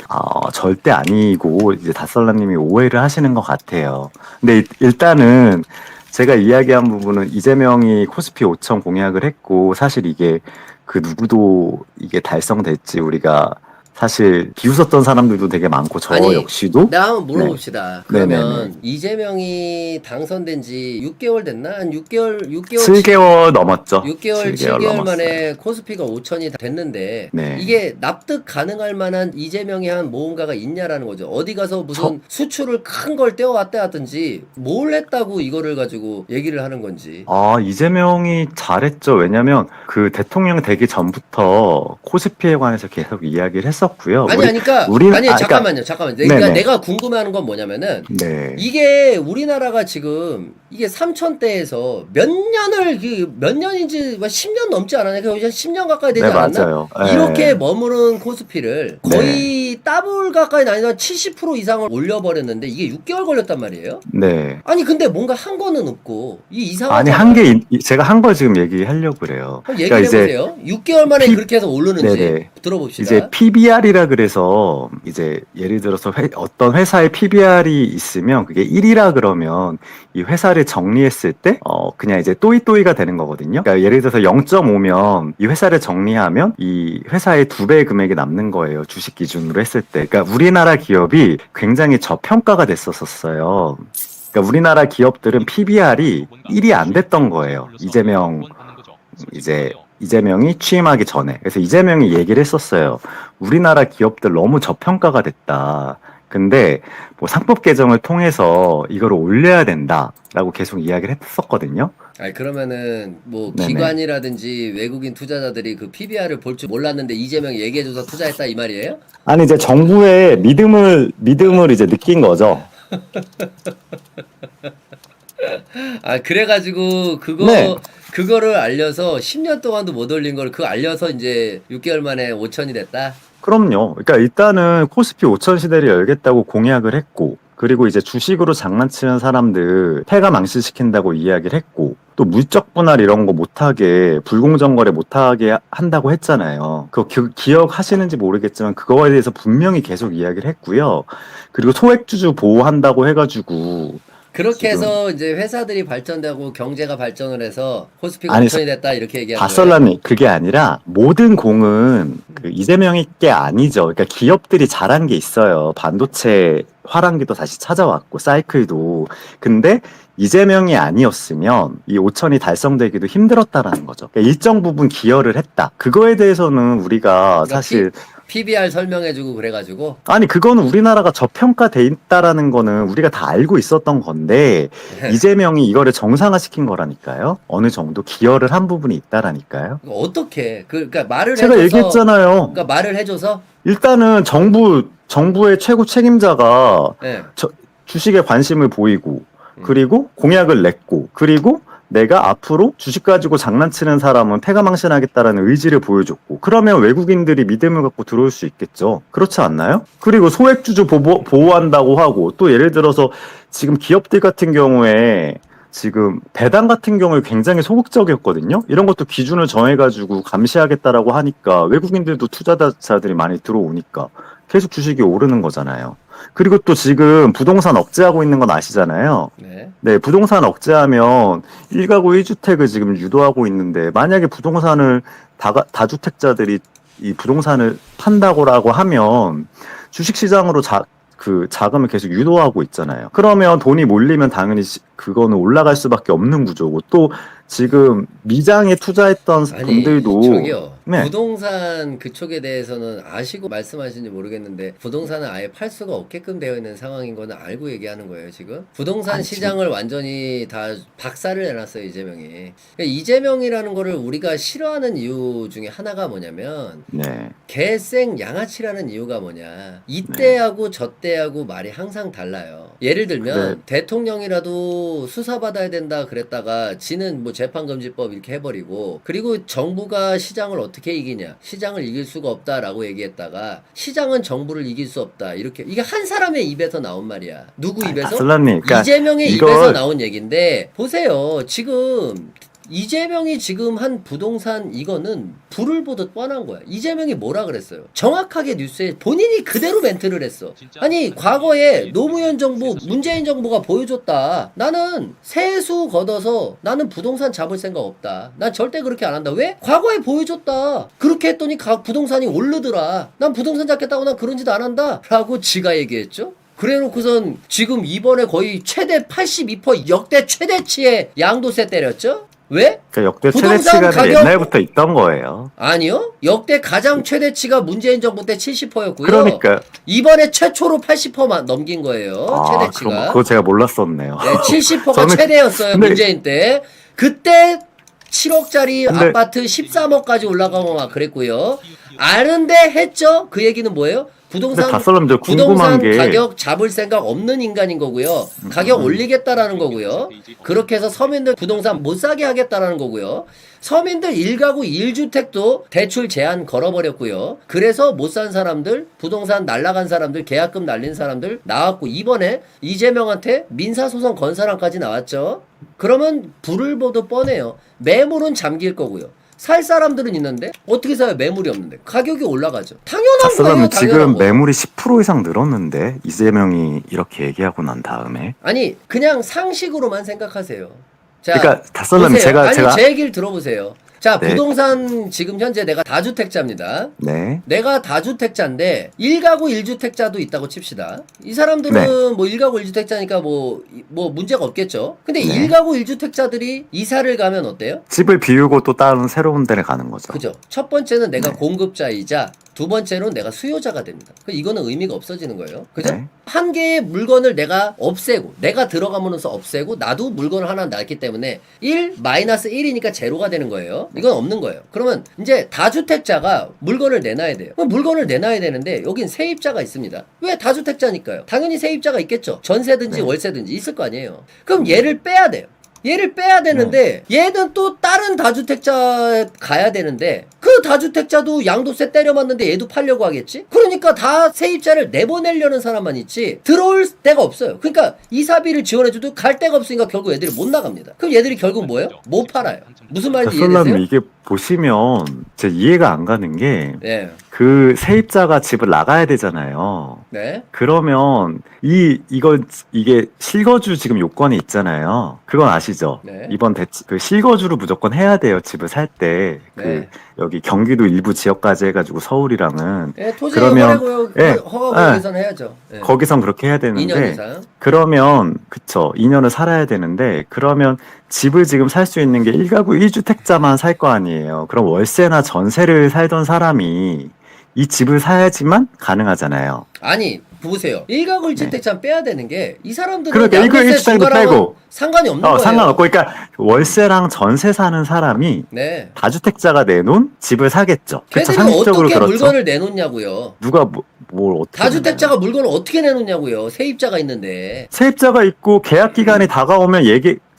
절대 아니고 이제 다설라님이 오해를 하시는 것 같아요. 근데 일단은 제가 이야기한 부분은 이재명이 코스피 5천 공약을 했고 사실 이게 그 누구도 이게 달성됐지 우리가 사실 비웃었던 사람들도 되게 많고 저 역시도 내가 한번 물어봅시다. 네. 그러면 네네네. 이재명이 당선된 지 6개월 됐나? 한 6개월 7개월 넘었죠. 6개월 7개월 넘었어요. 만에 코스피가 5천이 됐는데 네. 이게 납득 가능할 만한 이재명이 한 모험가가 있냐라는 거죠. 어디 가서 무슨 수출을 큰 걸 떼어왔다 하든지 뭘 했다고 이거를 가지고 얘기를 하는 건지. 이재명이 잘했죠. 왜냐면 그 대통령 되기 전부터 코스피에 관해서 계속 이야기를 했었고요. 잠깐만요. 내가 궁금해하는 건 뭐냐면은 네. 이게 우리나라가 지금 이게 3천대에서 몇 년인지 10년 넘지 않았냐? 그냥 10년 가까이 되지 네, 않았나? 맞아요. 이렇게 머무른 코스피를 거의 더블 가까이 아니라 70% 이상을 올려버렸는데 이게 6개월 걸렸단 말이에요? 네. 아니 근데 뭔가 한 거는 없고 이 이상하지 아니 않아요? 한 게 제가 한 걸 지금 얘기하려고 그래요. 한번 얘기를 해보세요. 6개월 만에 그렇게 해서 오르는지 네네. 들어봅시다. 이제 PBR이라 그래서 이제 예를 들어서 어떤 회사의 PBR이 있으면 그게 1이라 그러면 이 회사를 정리했을 때 그냥 이제 또이또이가 되는 거거든요. 그러니까 예를 들어서 0.5면 이 회사를 정리하면 이 회사의 2배의 금액이 남는 거예요. 주식 기준으로 했을 때. 그러니까 우리나라 기업이 굉장히 저평가가 됐었어요. 그러니까 우리나라 기업들은 PBR이 1이 안 됐던 거예요. 이재명이 취임하기 전에. 그래서 이재명이 얘기를 했었어요. 우리나라 기업들 너무 저평가가 됐다. 근데 뭐 상법 개정을 통해서 이걸 올려야 된다라고 계속 이야기를 했었거든요. 아니 그러면은 뭐 네네. 기관이라든지 외국인 투자자들이 그 PBR을 볼 줄 몰랐는데 이재명이 얘기해줘서 투자했다 이 말이에요? 아니 이제 정부의 믿음을 이제 느낀 거죠. 그래가지고 그거를 알려서 10년 동안도 못 올린 걸 그거 알려서 이제 6개월 만에 5천이 됐다? 그럼요. 그러니까 일단은 코스피 5천 시대를 열겠다고 공약을 했고 그리고 이제 주식으로 장난치는 사람들 폐가 망신시킨다고 이야기를 했고, 또 물적 분할 이런 거 못하게, 불공정 거래 못하게 한다고 했잖아요. 그거 기억하시는지 모르겠지만 그거에 대해서 분명히 계속 이야기를 했고요. 그리고 소액주주 보호한다고 해가지고 그렇게 지금 해서 이제 회사들이 발전되고 경제가 발전을 해서 코스피가 아니, 5천이 됐다 이렇게 얘기하는 거예요. 바설라님, 그게 아니라 모든 공은 그 이재명이 게 아니죠. 그러니까 기업들이 잘한 게 있어요. 반도체 화랑기도 다시 찾아왔고, 사이클도. 근데 이재명이 아니었으면 이 5천이 달성되기도 힘들었다라는 거죠. 그러니까 일정 부분 기여를 했다. 그거에 대해서는 우리가 그러니까 사실 PBR 설명해주고 그래가지고 아니, 그거는 우리나라가 저평가돼 있다라는 거는 우리가 다 알고 있었던 건데, 이재명이 이거를 정상화시킨 거라니까요. 어느 정도 기여를 한 부분이 있다라니까요. 어떻게 그러니까 말을 제가 해줘서 얘기했잖아요. 그러니까 말을 해줘서 일단은 정부의 최고 책임자가 예. 주식에 관심을 보이고, 그리고 공약을 냈고, 그리고 내가 앞으로 주식 가지고 장난치는 사람은 폐가망신하겠다라는 의지를 보여줬고, 그러면 외국인들이 믿음을 갖고 들어올 수 있겠죠. 그렇지 않나요? 그리고 소액주주 보호한다고 하고, 또 예를 들어서 지금 기업들 같은 경우에 지금 배당 같은 경우에 굉장히 소극적이었거든요. 이런 것도 기준을 정해가지고 감시하겠다라고 하니까 외국인들도 투자자들이 많이 들어오니까 계속 주식이 오르는 거잖아요. 그리고 또 지금 부동산 억제하고 있는 건 아시잖아요. 네. 네, 부동산 억제하면 1가구 1주택을 지금 유도하고 있는데, 만약에 부동산을 다주택자들이 이 부동산을 판다고라고 하면 주식시장으로 자금을 계속 유도하고 있잖아요. 그러면 돈이 몰리면 당연히 그거는 올라갈 수밖에 없는 구조고, 또 지금 미장에 투자했던 분들도 저기요. 네. 부동산 그쪽에 대해서는 아시고 말씀하시는지 모르겠는데 부동산은 아예 팔 수가 없게끔 되어 있는 상황인 거는 알고 얘기하는 거예요 지금. 부동산 아니, 시장을 완전히 다 박살을 내놨어요 이재명이. 그러니까 이재명이라는 거를 우리가 싫어하는 이유 중에 하나가 뭐냐면 네. 개생 양아치라는 이유가 뭐냐. 이때하고 저때하고 말이 항상 달라요. 예를 들면 대통령이라도 수사받아야 된다 그랬다가 지는 뭐 재판금지법 이렇게 해버리고, 그리고 정부가 시장을 어떻게 이기냐, 시장을 이길 수가 없다라고 얘기했다가 시장은 정부를 이길 수 없다, 이렇게. 이게 한 사람의 입에서 나온 말이야. 누구 입에서? 다슬라님, 그러니까 이재명의 입에서 나온 얘기인데, 보세요 지금 이재명이 지금 한 부동산 이거는 불을 보듯 뻔한 거야. 이재명이 뭐라 그랬어요? 정확하게 뉴스에 본인이 그대로 멘트를 했어. 아니 과거에 노무현 정부, 문재인 정부가 보여줬다. 나는 세수 걷어서 나는 부동산 잡을 생각 없다. 난 절대 그렇게 안 한다. 왜? 과거에 보여줬다. 그렇게 했더니 부동산이 오르더라. 난 부동산 잡겠다고 난 그런 짓 안 한다 라고 지가 얘기했죠. 그래놓고선 지금 이번에 거의 최대 82% 역대 최대치의 양도세 때렸죠? 왜? 그러니까 역대 부동산 최대치가 가격- 옛날부터 있던 거예요. 아니요. 역대 가장 최대치가 문재인 정부 때 70%였고요. 그러니까 이번에 최초로 80% 넘긴 거예요. 그럼 최대치가. 그거 제가 몰랐었네요. 네, 70%가 저는- 최대였어요. 근데- 문재인 때. 그때 7억짜리 근데- 아파트 13억까지 올라가고 막 그랬고요. 아는데 했죠? 그 얘기는 뭐예요? 근데 부동산 다슬람 저 궁금한 부동산 게 가격 잡을 생각 없는 인간인 거고요. 가격 올리겠다라는 거고요. 그렇게 해서 서민들 부동산 못 사게 하겠다라는 거고요. 서민들 1가구 1주택도 대출 제한 걸어버렸고요. 그래서 못 산 사람들, 부동산 날라간 사람들, 계약금 날린 사람들 나왔고, 이번에 이재명한테 민사소송 건 사람까지 나왔죠. 그러면 불을 보듯 뻔해요. 매물은 잠길 거고요. 살 사람들은 있는데 어떻게 사요? 매물이 없는데 가격이 올라가죠. 당연한 거예요. 다슬람은 지금 당연한 거. 매물이 10% 이상 늘었는데, 이재명이 이렇게 얘기하고 난 다음에. 아니 그냥 상식으로만 생각하세요. 자, 그러니까 다슬람 보세요. 제가 제 얘기를 들어보세요. 자, 네. 부동산 지금 현재 내가 다주택자입니다. 네. 내가 다주택자인데 1가구 1주택자도 있다고 칩시다. 이 사람들은 네. 뭐 1가구 1주택자니까 뭐 문제가 없겠죠. 근데 네. 1가구 1주택자들이 이사를 가면 어때요? 집을 비우고 또 다른 새로운 데를 가는 거죠. 그죠. 첫 번째는 내가 네. 공급자이자 두 번째로는 내가 수요자가 됩니다. 이거는 의미가 없어지는 거예요. 그죠? 네. 한 개의 물건을 내가 없애고, 내가 들어가면서 없애고, 나도 물건을 하나 놨기 때문에 1 마이너스 1이니까 제로가 되는 거예요. 이건 없는 거예요. 그러면 이제 다주택자가 물건을 내놔야 돼요. 그럼 물건을 내놔야 되는데 여긴 세입자가 있습니다. 왜? 다주택자니까요. 당연히 세입자가 있겠죠. 전세든지 네. 월세든지 있을 거 아니에요. 그럼 얘를 빼야 돼요. 얘를 빼야 되는데 얘는 또 다른 다주택자 가야 되는데 그 다주택자도 양도세 때려 맞는데 얘도 팔려고 하겠지? 그러니까 다 세입자를 내보내려는 사람만 있지 들어올 데가 없어요. 그러니까 이사비를 지원해줘도 갈 데가 없으니까 결국 얘들이 못 나갑니다. 그럼 얘들이 결국 뭐예요? 못 팔아요. 무슨 말인지 이해되세요? 다솔라님 이게 보시면 제 이해가 안 가는 게 네. 그 세입자가 집을 나가야 되잖아요. 네. 그러면 이게 실거주 지금 요건이 있잖아요. 그건 아시죠? 네. 이번 그 실거주를 무조건 해야 돼요. 집을 살 때. 네. 여기 경기도 일부 지역까지 해가지고 서울이랑은 네, 토지 그러면 허가구역에서는 해야죠. 네. 거기선 그렇게 해야 2년 되는데 이상. 그러면 그쵸 2년을 살아야 되는데 그러면 집을 지금 살 수 있는 게 1가구 1주택자만 살 거 아니에요. 그럼 월세나 전세를 살던 사람이 이 집을 사야지만 가능하잖아요. 아니 보세요. 1가구 1주택자 빼야 되는 게 이 사람들은 그러니까 1가구 양도세 1주택도 중과랑은 빼고 상관이 없는 거예요. 상관없고 그러니까 월세랑 전세 사는 사람이 네. 다주택자가 내놓은 집을 사겠죠. 그쵸, 걔들이 상식적으로 어떻게 그렇죠. 물건을 내놓냐고요. 누가 뭘 어떻게 다주택자가 내나요? 물건을 어떻게 내놓냐고요. 세입자가 있는데. 세입자가 있고 계약 기간이 다가오면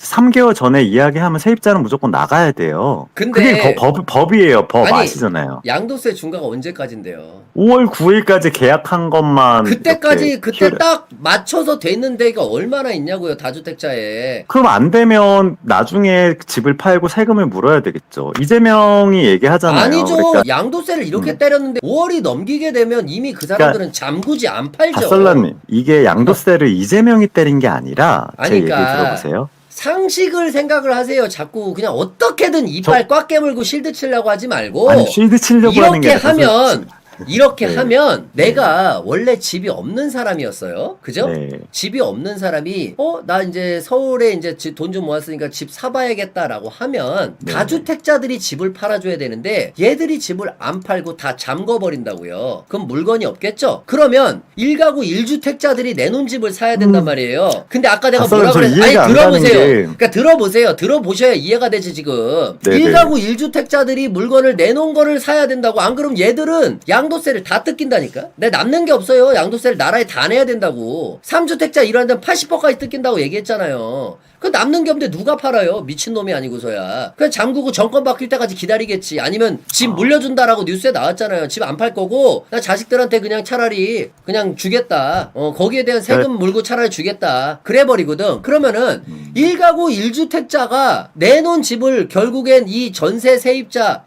3개월 전에 이야기하면 세입자는 무조건 나가야 돼요. 근데 그게 법이에요. 법 아니, 아시잖아요. 양도세 중과가 언제까지인데요? 5월 9일까지 계약한 것만 그때까지 이렇게 그때 키우려- 딱 맞춰서 돼 있는 데가 얼마나 있냐고요. 다주택자에. 그럼 안 되면 나중에 집을 팔고 세금을 물어야 되겠죠. 이재명이 얘기하잖아요. 아니죠. 그러니까 양도세를 이렇게 때렸는데 5월이 넘기게 되면 이미 그 사람들은 잠그지 안 팔죠. 다설라님 이게 양도세를 이재명이 때린 게 아니라 제 얘기 그러니까 들어보세요. 상식을 생각을 하세요. 자꾸 그냥 어떻게든 이빨 꽉 깨물고 실드 치려고 하지 말고 아니 쉴드 치려고 하는 게 이렇게 아니라 하면 이렇게 네. 하면 내가 원래 집이 없는 사람이었어요. 그죠? 네. 집이 없는 사람이 나 이제 서울에 이제 돈 좀 모았으니까 집 사봐야겠다라고 하면 네. 다주택자들이 집을 팔아줘야 되는데 얘들이 집을 안 팔고 다 잠궈버린다고요. 그럼 물건이 없겠죠? 그러면 1가구 1주택자들이 내놓은 집을 사야 된단 말이에요. 근데 아까 내가 다솔님, 뭐라 저 그랬어? 이해가 안 가는 들어보세요. 게- 그러니까 들어보세요. 들어보셔야 이해가 되지 지금. 네네. 1가구 1주택자들이 물건을 내놓은 거를 사야 된다고. 안 그럼 얘들은 양도세를 다 뜯긴다니까? 내 남는 게 없어요. 양도세를 나라에 다 내야 된다고. 3주택자 일하는 데는 80%까지 뜯긴다고 얘기했잖아요. 그 남는 게 없는데 누가 팔아요? 미친놈이 아니고서야. 그냥 잠그고 정권 바뀔 때까지 기다리겠지. 아니면 집 물려준다라고 뉴스에 나왔잖아요. 집 안 팔 거고 나 자식들한테 그냥 차라리 그냥 주겠다. 거기에 대한 세금 물고 차라리 주겠다. 그래 버리거든. 그러면은 1가구 1주택자가 내놓은 집을 결국엔 이 전세 세입자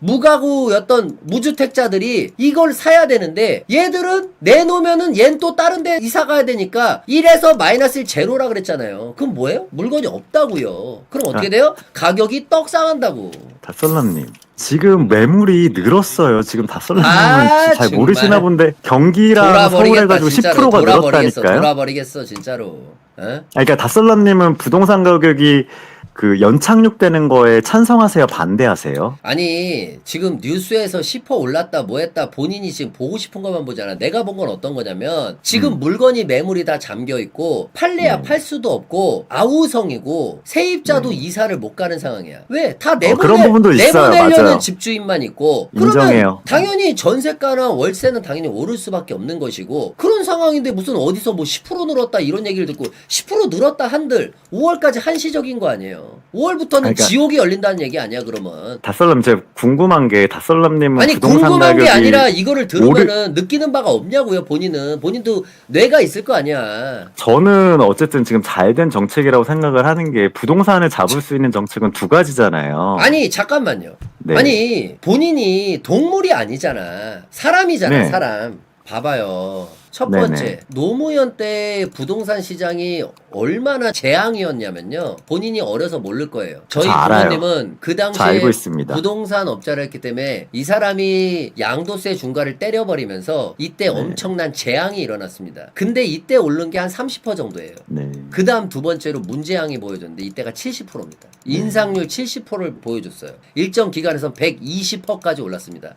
무가구였던 무주택자들이 이걸 사야 되는데 얘들은 내놓으면은 얜 또 다른 데 이사 가야 되니까 1에서 마이너스 1 제로라 그랬잖아요. 그럼 뭐예요? 물건이 없다고요. 그럼 어떻게 돼요? 가격이 떡상한다고. 다솔라님 지금 매물이 늘었어요. 지금 다솔라님은 아, 잘 정말. 모르시나 본데 경기랑 서울 해가지고 10%가 늘었다니까요. 돌아버리겠어 진짜로. 그러니까 다솔라님은 부동산 가격이 그 연착륙되는 거에 찬성하세요? 반대하세요? 아니 지금 뉴스에서 10% 올랐다 뭐 했다 본인이 지금 보고 싶은 것만 보잖아. 내가 본 건 어떤 거냐면 지금 물건이 매물이 다 잠겨 있고 팔래야 팔 수도 없고 아우성이고 세입자도 이사를 못 가는 상황이야. 왜? 다 그런 부분도 있어요. 내보내려는 맞아요. 집주인만 있고. 인정해요. 그러면 당연히 전세가나 월세는 당연히 오를 수밖에 없는 것이고 그런 상황인데 무슨 어디서 뭐 10% 늘었다 이런 얘기를 듣고 10% 늘었다 한들 5월까지 한시적인 거 아니에요. 5월부터는 그러니까 지옥이 열린다는 얘기 아니야 그러면. 다솔람 제가 궁금한 게 다솔람님은 아니 부동산 궁금한 가격이 게 아니라 이거를 들으면은 느끼는 바가 없냐고요. 본인도 뇌가 있을 거 아니야. 저는 어쨌든 지금 잘된 정책이라고 생각을 하는 게 부동산을 잡을 수 있는 정책은 두 가지잖아요. 아니 잠깐만요. 네. 아니 본인이 동물이 아니잖아. 사람이잖아. 네. 사람. 봐봐요. 첫 네네. 번째, 노무현 때 부동산 시장이 얼마나 재앙이었냐면요. 본인이 어려서 모를 거예요. 저희 저 알아요. 부모님은 그 저 당시에 알고 있습니다. 부동산 업자를 했기 때문에 이 사람이 양도세 중과를 때려버리면서 이때 엄청난 재앙이 일어났습니다. 근데 이때 오른 게 한 30% 정도예요. 네. 그 다음 두 번째로 문재앙이 보여줬는데 이때가 70%입니다. 인상률 70%를 보여줬어요. 일정 기간에서 120%까지 올랐습니다.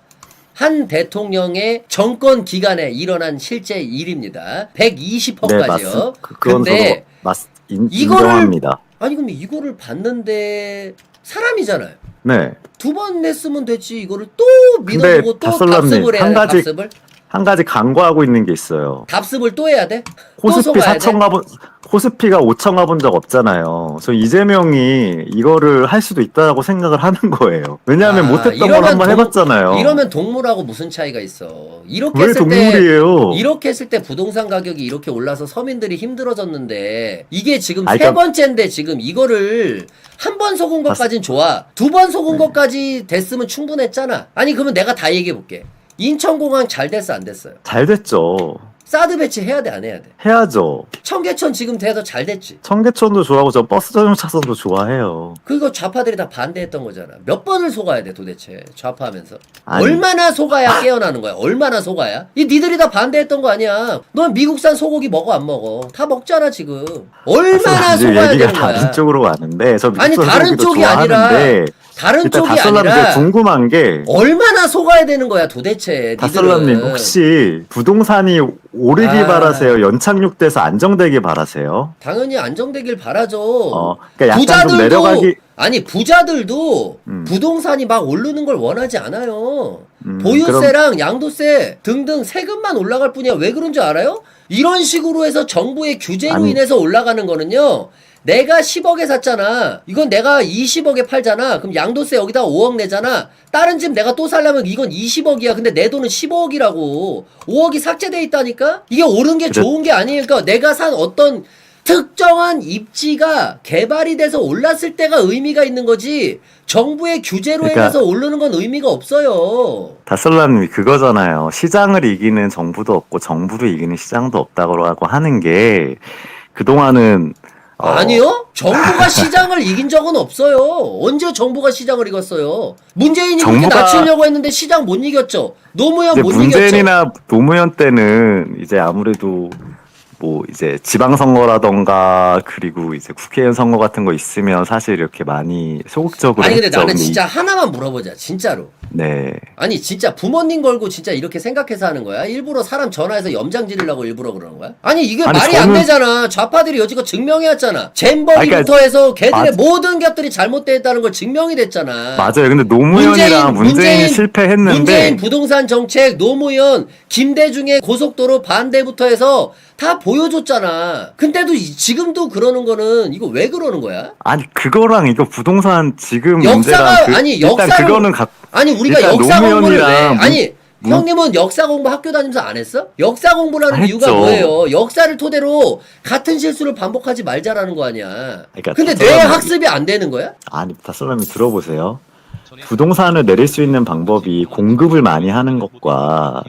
한 대통령의 정권 기간에 일어난 실제 일입니다. 120%까지요. 그건 근데 인정합니다. 아니 그럼 이거를 받는데 사람이잖아요. 네. 두 번 냈으면 됐지. 이거를 또 근데 믿어보고 또 다솔람님, 답습을 해야 한 돼. 가지- 답습을. 한 가지 간과하고 있는 게 있어요. 답습을 또 해야 돼? 또 코스피 속아야 돼? 4천 가본 코스피가 5천 가본 적 없잖아요. 그래서 이재명이 이거를 할 수도 있다고 생각을 하는 거예요. 왜냐하면 못했던 걸 이러면 한번 해봤잖아요. 이러면 동물하고 무슨 차이가 있어? 이렇게 왜 했을 동물이에요? 때 이렇게 했을 때 부동산 가격이 이렇게 올라서 서민들이 힘들어졌는데 이게 지금 세 그러니까- 번째인데 지금 이거를 한 번 속은 것까진 좋아. 두 번 속은 네. 것까지 됐으면 충분했잖아. 아니 그러면 내가 다 얘기해 볼게. 인천공항 잘 됐어 안 됐어요? 잘 됐죠. 사드 배치 해야 돼 안 해야 돼? 해야죠. 청계천 지금 돼서 잘 됐지. 청계천도 좋아하고 저 버스 전용 차선도 좋아해요. 그거 좌파들이 다 반대했던 거잖아. 몇 번을 속아야 돼 도대체 좌파하면서. 아니. 얼마나 속아야 깨어나는 거야? 얼마나 속아야? 이 니들이 다 반대했던 거 아니야. 넌 미국산 소고기 먹어 안 먹어? 다 먹잖아 지금. 얼마나 이제 속아야 얘기가 되는 거야? 다른 쪽으로 가는데 저 아니, 미국산 다른 소고기도 쪽이 아니라 좋아하는데 다른 일단 쪽이 다솔라님 아니라 제가 궁금한 게 얼마나 속아야 되는 거야 도대체 다솔라님 니들은. 혹시 부동산이 오르기 아. 바라세요? 연착륙돼서 안정되기 바라세요? 당연히 안정되길 바라죠. 그러니까 약간 좀 내려가기 아니 부자들도 음. 부동산이 막 오르는 걸 원하지 않아요. 그럼 보유세랑 양도세 등등 세금만 올라갈 뿐이야. 왜 그런 줄 알아요? 이런 식으로 해서 정부의 규제로 아니. 인해서 올라가는 거는요. 내가 10억에 샀잖아. 이건 내가 20억에 팔잖아. 그럼 양도세 여기다 5억 내잖아. 다른 집 내가 또 살려면 이건 20억이야. 근데 내 돈은 15억이라고. 5억이 삭제돼 있다니까? 이게 옳은 게 그래. 좋은 게 아니니까 그러니까 내가 산 어떤 특정한 입지가 개발이 돼서 올랐을 때가 의미가 있는 거지 정부의 규제로 그러니까 인해서 오르는 건 의미가 없어요. 다솔라님이 그거잖아요. 시장을 이기는 정부도 없고 정부를 이기는 시장도 없다고 하는 게 그동안은 아니요? 정부가 시장을 이긴 적은 없어요. 언제 정부가 시장을 이겼어요? 문재인이 그렇게 정부가- 낮추려고 했는데 시장 못 이겼죠. 노무현 이제 못 이겼죠. 문재인이나 노무현 때는 이제 아무래도 뭐 이제 지방선거라던가 그리고 이제 국회의원 선거 같은 거 있으면 사실 이렇게 많이 소극적으로 아니 근데 했죠. 나는 근데 진짜 하나만 물어보자. 진짜로. 네. 아니 진짜 부모님 걸고 진짜 이렇게 생각해서 하는 거야? 일부러 사람 전화해서 염장 지르려고 일부러 그러는 거야? 아니 이게 아니, 말이 안 저는- 되잖아. 좌파들이 여지껏 증명해왔잖아. 잼버기부터 그러니까 해서 걔들의 맞- 모든 것들이 잘못됐다는 걸 증명이 됐잖아. 맞아요. 근데 노무현이랑 문재인이 실패했는데 문재인 부동산 정책, 노무현, 김대중의 고속도로 반대부터 해서 다 보여줬잖아. 근데도 지금도 그러는 거는 이거 왜 그러는 거야? 아니 그거랑 이거 부동산 지금 역사가- 문제랑 아니, 일단 역사를- 그거는 아니 우리가 일단 역사 공부를 왜? 노무현이랑 아니 형님은 역사 공부 학교 다니면서 안 했어? 역사 공부를 하는 안 이유가 했죠. 뭐예요? 역사를 토대로 같은 실수를 반복하지 말자라는 거 아니야. 그러니까 근데 저 내 사람이- 학습이 안 되는 거야? 아니 다솔라님 들어보세요. 부동산을 내릴 수 있는 방법이 공급을 많이 하는 것과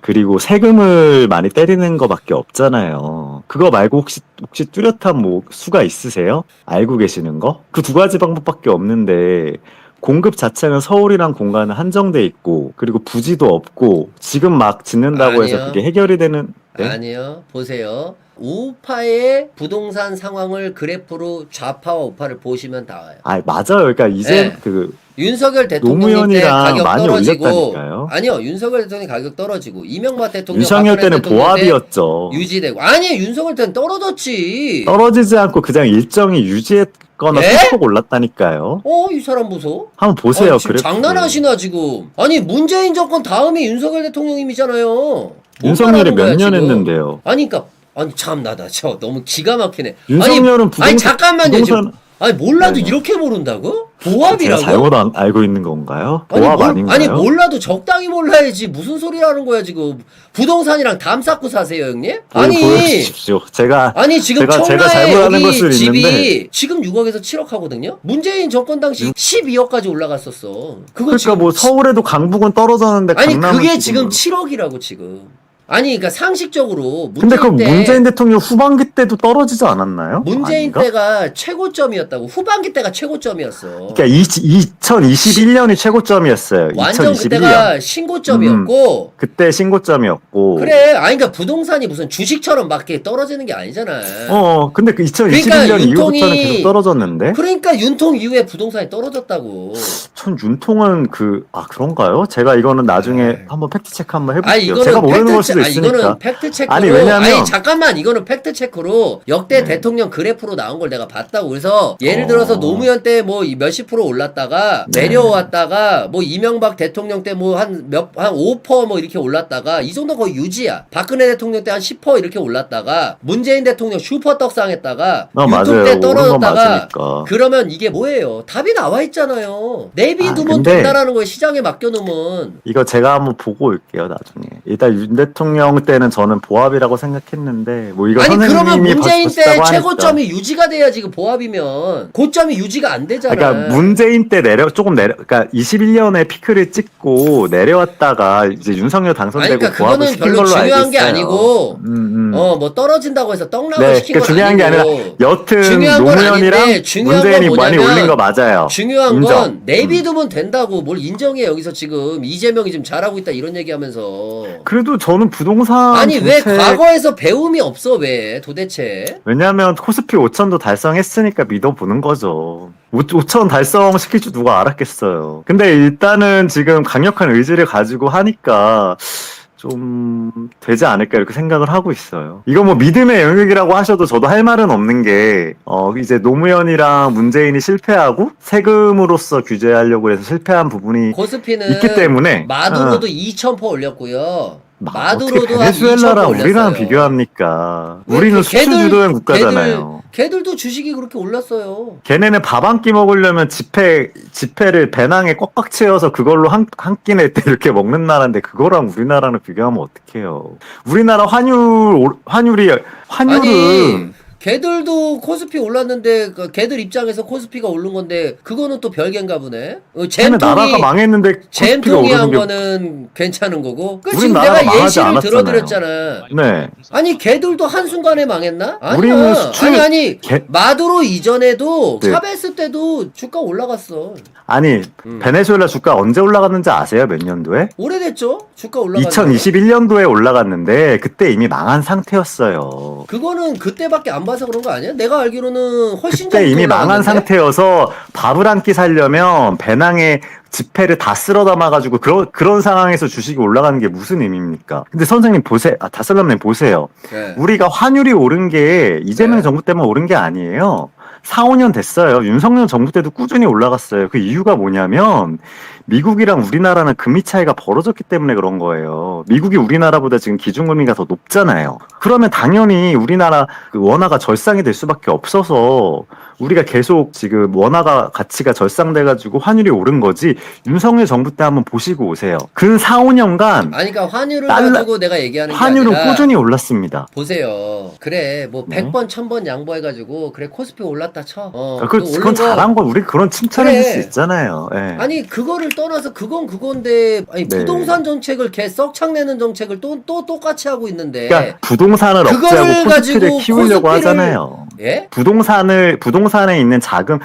그리고 세금을 많이 때리는 거밖에 없잖아요. 그거 말고 혹시 뚜렷한 뭐 수가 있으세요? 알고 계시는 거? 그 두 가지 방법밖에 없는데 공급 자체는 서울이랑 공간은 한정돼 있고 그리고 부지도 없고 지금 막 짓는다고 해서 아니요. 그게 해결이 되는 네? 아니요. 보세요. 우파의 부동산 상황을 그래프로 좌파와 우파를 보시면 나와요. 아 맞아요. 그러니까 이제 네. 그 윤석열 대통령 때 노무현이랑 가격 많이 떨어지고 올렸다니까요. 아니요. 윤석열 대통령 가격 떨어지고 이명박 대통령 윤석열 박근혜 때는 대통령 때 보합이었죠. 유지되고 아니 윤석열 때는 떨어졌지. 떨어지지 않고 그냥 일정이 유지했거나 예? 소폭 올랐다니까요. 이 사람 보소. 한번 보세요. 아니, 지금 그래프. 장난하시나 지금. 아니 문재인 정권 다음이 윤석열 대통령님이잖아요. 뭐 윤석열이 말하는 몇 거야, 년 지금. 했는데요. 아니 그니까 아니 참나다 저 너무 기가 막히네. 윤석열은 아니 잠깐만요. 지금. 부동산- 아니 몰라도 네네. 이렇게 모른다고? 제가 보합이라고? 잘못 알고 있는 건가요? 아니, 보합 아닌가요? 아니 몰라도 적당히 몰라야지 무슨 소리라는 거야 지금. 부동산이랑 담 쌓고 사세요 형님? 아니 보여주십시오. 제가 아니 지금 제가 청라에 잘못 아는 걸 여기 수는 집이 있는데. 지금 6억에서 7억 하거든요. 문재인 정권 당시 12억까지 올라갔었어. 그거 그러니까 지금 뭐 서울에도 강북은 떨어졌는데 아니 강남은 그게 지금 지금 7억이라고 지금. 아니 그러니까 상식적으로 근데 그 문재인 때 문재인 대통령 후반기 때도 떨어지지 않았나요? 문재인 아닌가? 때가 최고점이었다고. 후반기 때가 최고점이었어. 그러니까 2021년이 최고점이었어요. 완전 2021년. 그때가 신고점이었고. 그때 신고점이었고. 그래. 아니 그러니까 부동산이 무슨 주식처럼 막 이렇게 떨어지는 게 아니잖아. 근데 그 2021년 그러니까 이후부터는 윤통이- 계속 떨어졌는데. 그러니까 윤통 이후에 부동산이 떨어졌다고. 전 윤통은 그런가요? 제가 이거는 나중에 한번 팩트 체크 한번 해볼게요. 이거는 제가 모르는 걸 팩트 수도 수도 있으니까. 이거는 팩트 체크로. 아니, 왜냐면 잠깐만, 이거는 팩트 체크로 역대 네. 대통령 그래프로 나온 걸 내가 봤다고. 그래서 예를 들어서 어. 노무현 때 뭐 몇십 프로 올랐다가 네. 내려왔다가 뭐 이명박 대통령 때 뭐 한 5% 뭐 이렇게 올랐다가 이 정도 거의 유지야. 박근혜 대통령 때 한 10% 이렇게 올랐다가 문재인 대통령 슈퍼 떡상했다가 유튜브 맞아요. 때 오른 건 떨어졌다가 맞으니까. 그러면 이게 뭐예요? 답이 나와 있잖아요. 내비두면 근데 된다라는 거예요. 시장에 맡겨놓으면. 이거 제가 한번 보고 올게요, 나중에. 일단 윤 대통령 때는 저는 보합이라고 생각했는데, 뭐 이거 아니 그러면 선생님이 문재인 때 보시다고 하니까. 최고점이 유지가 돼야지 그 보합이면 고점이 유지가 안 되잖아. 그러니까 문재인 때 그러니까 21년에 피크를 찍고 내려왔다가 이제 윤석열 당선되고 아니, 그러니까 보합을 그거는 시킨 별로 걸로 중요한 알고 게 있어요. 아니고 뭐 떨어진다고 해서 떡락을 네, 시킨 건 중요한 게 아니고. 아니라 여튼 중요한 건 노무현이랑 아닌데 중요한 문재인이 건 많이 뭐냐면 올린 거 맞아요. 중요한 인정. 건 내비두면 된다고. 뭘 인정해. 여기서 지금 이재명이 지금 잘하고 있다 이런 얘기하면서. 그래도 저는 부동산 아니 왜 정책- 과거에서 배움이 없어 왜 도대체. 왜냐면 코스피 5천도 달성했으니까 믿어보는 거죠. 5천 달성시킬 줄 누가 알았겠어요. 근데 일단은 지금 강력한 의지를 가지고 하니까 좀 되지 않을까 이렇게 생각을 하고 있어요. 이거 뭐 믿음의 영역이라고 하셔도 저도 할 말은 없는 게 이제 노무현이랑 문재인이 실패하고 세금으로서 규제하려고 해서 실패한 부분이 코스피는 있기 때문에 마두로도 2,000% 올렸고요. 어떻게 마두로도 한 2,000% 베네수엘라랑 올렸어요. 우리랑 비교합니까? 왜 우리는 걔들- 수출 주도형 국가잖아요. 걔들도 주식이 그렇게 올랐어요. 걔네는 밥 한 끼 먹으려면 지폐를 배낭에 꽉꽉 채워서 그걸로 한 끼를 이렇게 먹는 나라인데 그거랑 우리나라랑 비교하면 어떡해요. 우리나라 환율은 아니 걔들도 코스피 올랐는데 걔들 입장에서 코스피가 오른 건데 그거는 또 별개인가 보네. 걔네 나라가 망했는데 코스피가 잼통이 한 오르는 게 거는 괜찮은 거고. 그 우린 지금 나라가 내가 망하지 예시를 않았잖아요. 들어드렸잖아. 네. 아니 걔들도 한순간에 망했나? 아니야. 우리는 수출- 아니 마두로 이전에도 네. 차베스 때도 주가 올라갔어. 아니 베네수엘라 주가 언제 올라갔는지 아세요? 몇 년도에? 오래됐죠? 주가 올라갔는데. 2021년도에 올라갔는데 그때 이미 망한 상태였어요. 그거는 그때밖에 안 봐서 그런 거 아니야? 내가 알기로는 훨씬 그때 전부터 이미 망한 올라갔는데? 상태여서 밥을 한 끼 살려면 배낭에 지폐를 다 쓸어 담아가지고 그런 상황에서 주식이 올라가는 게 무슨 의미입니까? 근데 선생님 보세요. 다슬람님 보세요. 네. 우리가 환율이 오른 게 이재명 네. 정부 때문에 오른 게 아니에요. 4, 5년 됐어요. 윤석열 정부 때도 꾸준히 올라갔어요. 그 이유가 뭐냐면 미국이랑 우리나라는 금리 차이가 벌어졌기 때문에 그런 거예요. 미국이 우리나라보다 지금 기준금리가 더 높잖아요. 그러면 당연히 우리나라 그 원화가 절상이 될 수밖에 없어서 우리가 계속 지금 원화가 가치가 절상돼가지고 환율이 오른 거지. 윤석열 정부 때 한번 보시고 오세요. 그 4, 5년간 아니 그러니까 환율을 달러- 가지고 내가 얘기하는 게 환율은 아니라 꾸준히 올랐습니다. 보세요. 그래 뭐 네. 100번 1000번 양보해가지고 그래 코스피 올랐다 쳐. 그건 잘한 거 우리 그런 칭찬해줄 그래. 수 있잖아요. 예. 아니 그거를 떠나서 그건 그건데 아니 네. 부동산 정책을 개 썩창내는 정책을 또 똑같이 하고 있는데. 그러니까 부동산을 그거를 억제하고 코스피를 가지고 키우려고 코스피를- 하잖아요. 예? 부동산에 있는 자금,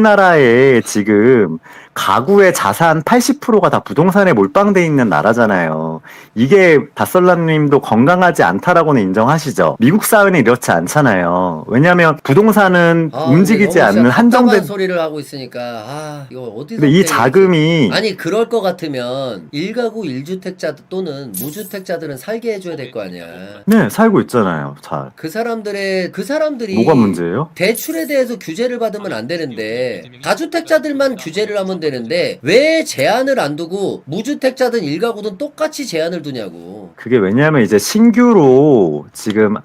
우리나라에 지금 가구의 자산 80%가 다 부동산에 몰빵돼 있는 나라잖아요. 이게 다설라님도 건강하지 않다라고는 인정하시죠? 미국 사회는 이렇지 않잖아요. 왜냐하면 부동산은 움직이지 너무 진짜 않는 한정된. 답답한 소리를 하고 있으니까 이거 어디서 근데 이 자금이 아니 그럴 것 같으면 1가구 1주택자 또는 무주택자들은 살게 해줘야 될 거 아니야. 네 살고 있잖아요. 잘. 그 사람들이 뭐가 문제예요? 대출에 대해서 규제를 받으면 안 되는데 다주택자들만 규제를 하면 되는데 왜 제한을 안 두고 무주택자든 1가구든 똑같이 제한을 두냐고. 그게 왜냐하면 이제 신규로 지금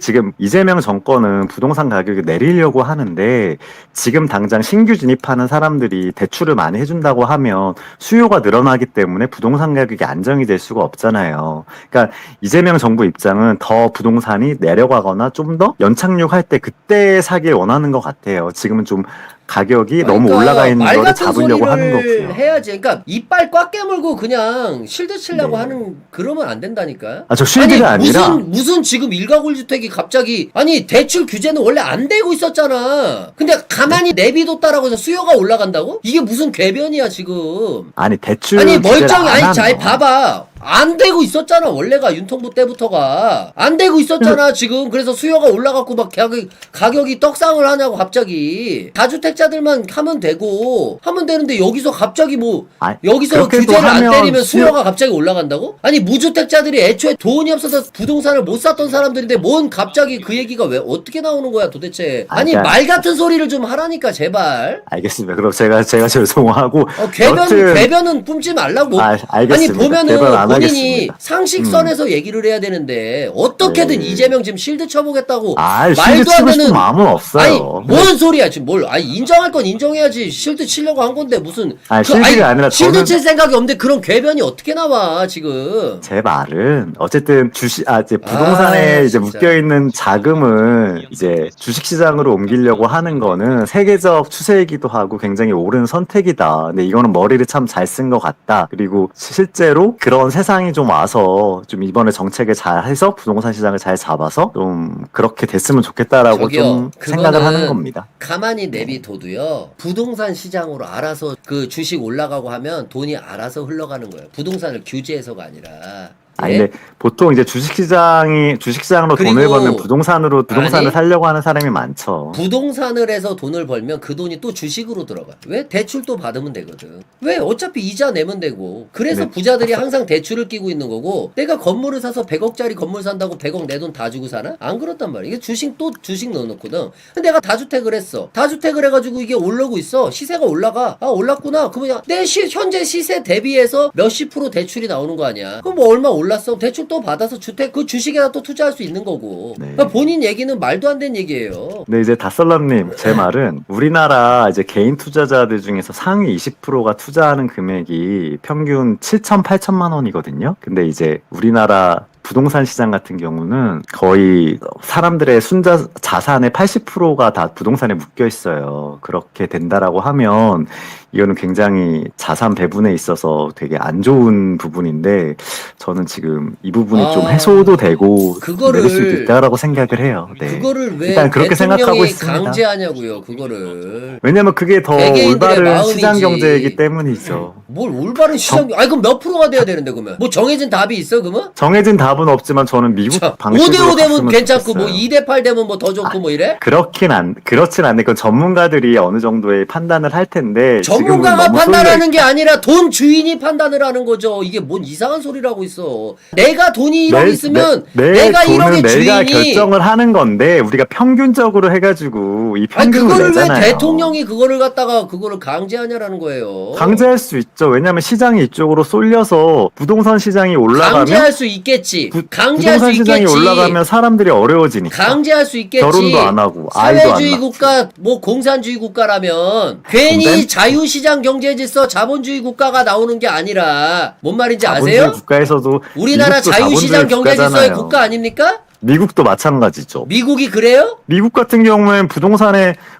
지금 이재명 정권은 부동산 가격을 내리려고 하는데 지금 당장 신규 진입하는 사람들이 대출을 많이 해준다고 하면 수요가 늘어나기 때문에 부동산 가격이 안정이 될 수가 없잖아요. 그러니까 이재명 정부 입장은 더 부동산이 내려가거나 좀 더 연착륙할 때 그때 사길 원하는 것 같아요. 지금은 좀 가격이 너무 올라가 있는 말 거를 같은 잡으려고 소리를 하는 거고요. 해야지. 그러니까 이빨 꽉 깨물고 그냥 실드 치려고 네. 하는 그러면 안 된다니까. 저 쉴드가 아니라 무슨 지금 1가구 1주택이 갑자기 아니 대출 규제는 원래 안 되고 있었잖아. 근데 가만히 내비뒀다라고 해서 수요가 올라간다고? 이게 무슨 궤변이야 지금. 아니 대출 아니 규제를 멀쩡히 안 아니 잘 하면. 봐봐. 안 되고 있었잖아. 원래가 윤통부 때부터가 안 되고 있었잖아. 지금 그래서 수요가 올라갔고 막 가격이 떡상을 하냐고 갑자기. 다주택자들만 하면 되는데 여기서 갑자기 뭐 아니, 여기서 그렇게도 규제를 안 하면 때리면 수요가 갑자기 올라간다고? 아니 무주택자들이 애초에 돈이 없어서 부동산을 못 샀던 사람들인데 뭔 갑자기 그 얘기가 왜 어떻게 나오는 거야 도대체? 아니 그러니까- 말 같은 소리를 좀 하라니까 제발. 알겠습니다. 그럼 제가 죄송하고 궤변은 뿜지 말라고. 알겠습니다. 아니 보면은 궤변 안 본인이 하겠습니다. 상식선에서 얘기를 해야 되는데 어떻게든 네. 이재명 지금 실드 쳐보겠다고 실드 말도 안 치고 싶은 되는. 마음은 없어요. 아니 뭔 소리야 지금 뭘? 아니 인정할 건 인정해야지. 실드 치려고 한 건데 무슨? 실드가 아니라 실드 저는- 칠 생각이 없는데 그런 궤변이 어떻게 나와 지금? 제 말은 어쨌든 이제 부동산에 이제 진짜. 묶여 있는 자금을 이제 주식시장으로 옮기려고 하는 거는 세계적 추세이기도 하고 굉장히 옳은 선택이다. 근데 이거는 머리를 참 잘 쓴 것 같다. 그리고 실제로 그런 세상이 좀 와서 좀 이번에 정책을 잘 해서 부동산 시장을 잘 잡아서 좀 그렇게 됐으면 좋겠다라고 저기요, 좀 생각을 그거는 하는 겁니다. 가만히 내비둬도요. 부동산 시장으로 알아서 그 주식 올라가고 하면 돈이 알아서 흘러가는 거예요. 부동산을 규제해서가 아니라. 예? 근데 보통 이제 주식시장으로 돈을 그리고- 벌면 부동산을 아니, 살려고 하는 사람이 많죠. 부동산을 해서 돈을 벌면 그 돈이 또 주식으로 들어가. 왜? 대출 또 받으면 되거든. 왜? 어차피 이자 내면 되고. 그래서 네. 부자들이 항상 대출을 끼고 있는 거고. 내가 건물을 사서 100억짜리 건물 산다고 100억 내 돈 다 주고 사나? 안 그렇단 말이야. 이게 주식 넣어놓거든. 근데 내가 다주택을 했어. 다주택을 해가지고 이게 올라오고 있어. 시세가 올라가. 아 올랐구나. 그러면 내 현재 시세 대비해서 몇십 프로 대출이 나오는 거 아니야. 그럼 뭐 얼마 올랐어. 대출 또 받아서 그 주식에다 또 투자할 수 있는 거고. 네. 그러니까 본인 얘기는 말도 안 되는 얘기예요. 네, 이제 다썰람님, 제 말은 우리나라 이제 개인 투자자들 중에서 상위 20%가 투자하는 금액이 평균 7천, 8천만 원이거든요. 근데 이제 우리나라 부동산 시장 같은 경우는 거의 사람들의 자산의 80%가 다 부동산에 묶여 있어요. 그렇게 된다라고 하면 이거는 굉장히 자산 배분에 있어서 되게 안 좋은 부분인데 저는 지금 이 부분이 좀 해소도 되고 내릴 수도 있다라고 생각을 해요. 네. 그거를 왜 일단 그렇게 생각하고 대통령이 있습니다. 강제하냐고요. 그거를. 왜냐면 그게 더 개개인들의 올바른 마음이지. 시장 경제이기 때문이죠. 뭘 올바른 시장? 아니 그럼 몇 프로가 돼야 되는데 그러면? 뭐 정해진 답이 있어 그러면? 정해진 답은 없지만 저는 미국 방식으로 5대5 되면 갔으면 괜찮고 좋겠어요. 뭐 2대8 되면 뭐 더 좋고 뭐 이래? 그렇진 않네. 그건 전문가들이 어느 정도의 판단을 할 텐데 전문가가 지금은 너무 판단하는 게 아니라 돈 주인이 판단을 하는 거죠. 이게 뭔 이상한 소리라고 있어. 내가 돈이 1억 있으면 내가 돈은 1억의 내가 주인이. 결정을 하는 건데 우리가 평균적으로 해가지고 이 아니 평균을 그거를 내잖아요. 왜 대통령이 그거를 갖다가 그거를 강제하냐라는 거예요. 강제할 수 있죠. 왜냐하면 시장이 이쪽으로 쏠려서 부동산 시장이 올라가면 강제할 수 있겠지. 강제할 수 부동산 시장이 있겠지. 올라가면 사람들이 어려워지니까. 강제할 수 있겠지. 결혼도 안 하고 아이도 안 사회주의 낳고. 국가, 뭐 공산주의 국가라면 괜히 근데? 자유시장 경제질서 자본주의 국가가 나오는 게 아니라 뭔 말인지 자본주의 아세요? 국가에서도 우리나라 미국도 자유시장 자본주의 경제질서의 국가잖아요. 국가 아닙니까? 미국도 마찬가지죠. 미국이 그래요? 미국 같은 경우엔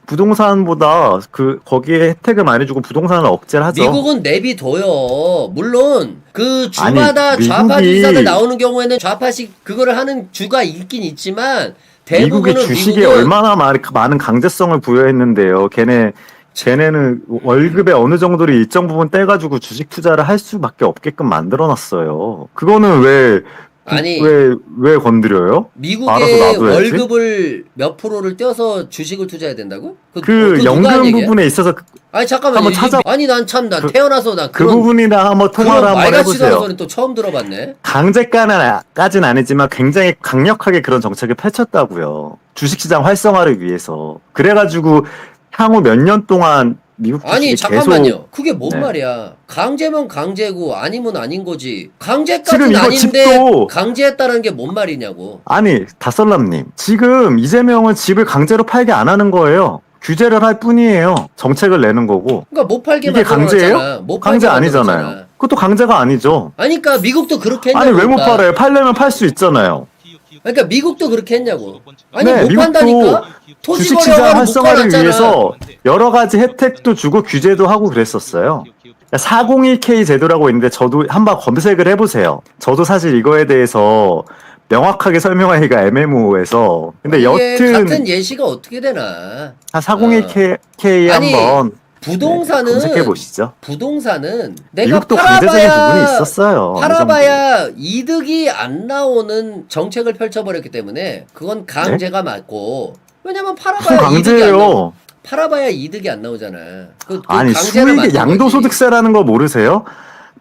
부동산보다 거기에 혜택을 많이 주고 부동산을 억제를 하죠. 미국은 내비둬요. 물론 그 아니, 주마다 좌파 미국이- 주사들 나오는 경우에는 좌파식 그거를 하는 주가 있긴 있지만 미국의 대부분은 주식에 미국은 얼마나 많은 강제성을 부여했는데요. 걔네는 월급의 어느 정도를 일정 부분 떼가지고 주식 투자를 할 수밖에 없게끔 만들어놨어요. 그거는 아니 왜 건드려요? 알아서 미국의 놔둬야지. 월급을 몇 프로를 떼어서 주식을 투자해야 된다고? 그 누가 한 연금 얘기야? 부분에 있어서 아니 잠깐만 한번 찾아- 아니 난 태어나서 난 그 그런 부분이나 한번 통화를 그런 한번 말같지도 않은 해보세요. 소리 또 처음 들어봤네. 강제까지는 아니지만 굉장히 강력하게 그런 정책을 펼쳤다고요. 주식시장 활성화를 위해서. 그래가지고 향후 몇 년 동안 미국 주식이 아니 계속 잠깐만요. 그게 뭔 네. 말이야? 강제면 강제고 아니면 아닌 거지. 지금 강제까지는 이거 아닌데 집도- 강제했다는 게 뭔 말이냐고. 아니 다썰남님 지금 이재명은 집을 강제로 팔게 안 하는 거예요. 규제를 할 뿐이에요. 정책을 내는 거고. 그러니까 못 팔게 이게 강제예요? 만들어놨잖아. 못 팔게 강제 만들어놨잖아. 아니잖아요. 그것도 강제가 아니죠. 아니 그러니까 미국도 그렇게 했냐고. 아니 왜 못 그러니까. 팔아요? 팔려면 팔 수 있잖아요. 그러니까 미국도 그렇게 했냐고. 아니 네, 못 미국도 판다니까. 주식시장 토지거래하고 활성화를 묶어놨잖아. 위해서 여러 가지 혜택도 주고 규제도 하고 그랬었어요. 401k 제도라고 있는데 저도 한번 검색을 해보세요. 저도 사실 이거에 대해서 명확하게 설명하기가 애매모호해서 근데 이게 여튼 같은 예시가 어떻게 되나? 401k 아니, 한번 부동산은 검색해 보시죠. 부동산은 내가 미국도 강제적인 부분이 팔아봐야 있었어요. 어느 정도. 팔아봐야 이득이 안 나오는 정책을 펼쳐버렸기 때문에 그건 강제가 맞고, 왜냐면 무슨 팔아봐야 이득이 안 나오. 강제예요? 팔아봐야 이득이 안 나오잖아. 그 아니 강제를 수익의 만든 거지. 양도소득세라는 거 모르세요?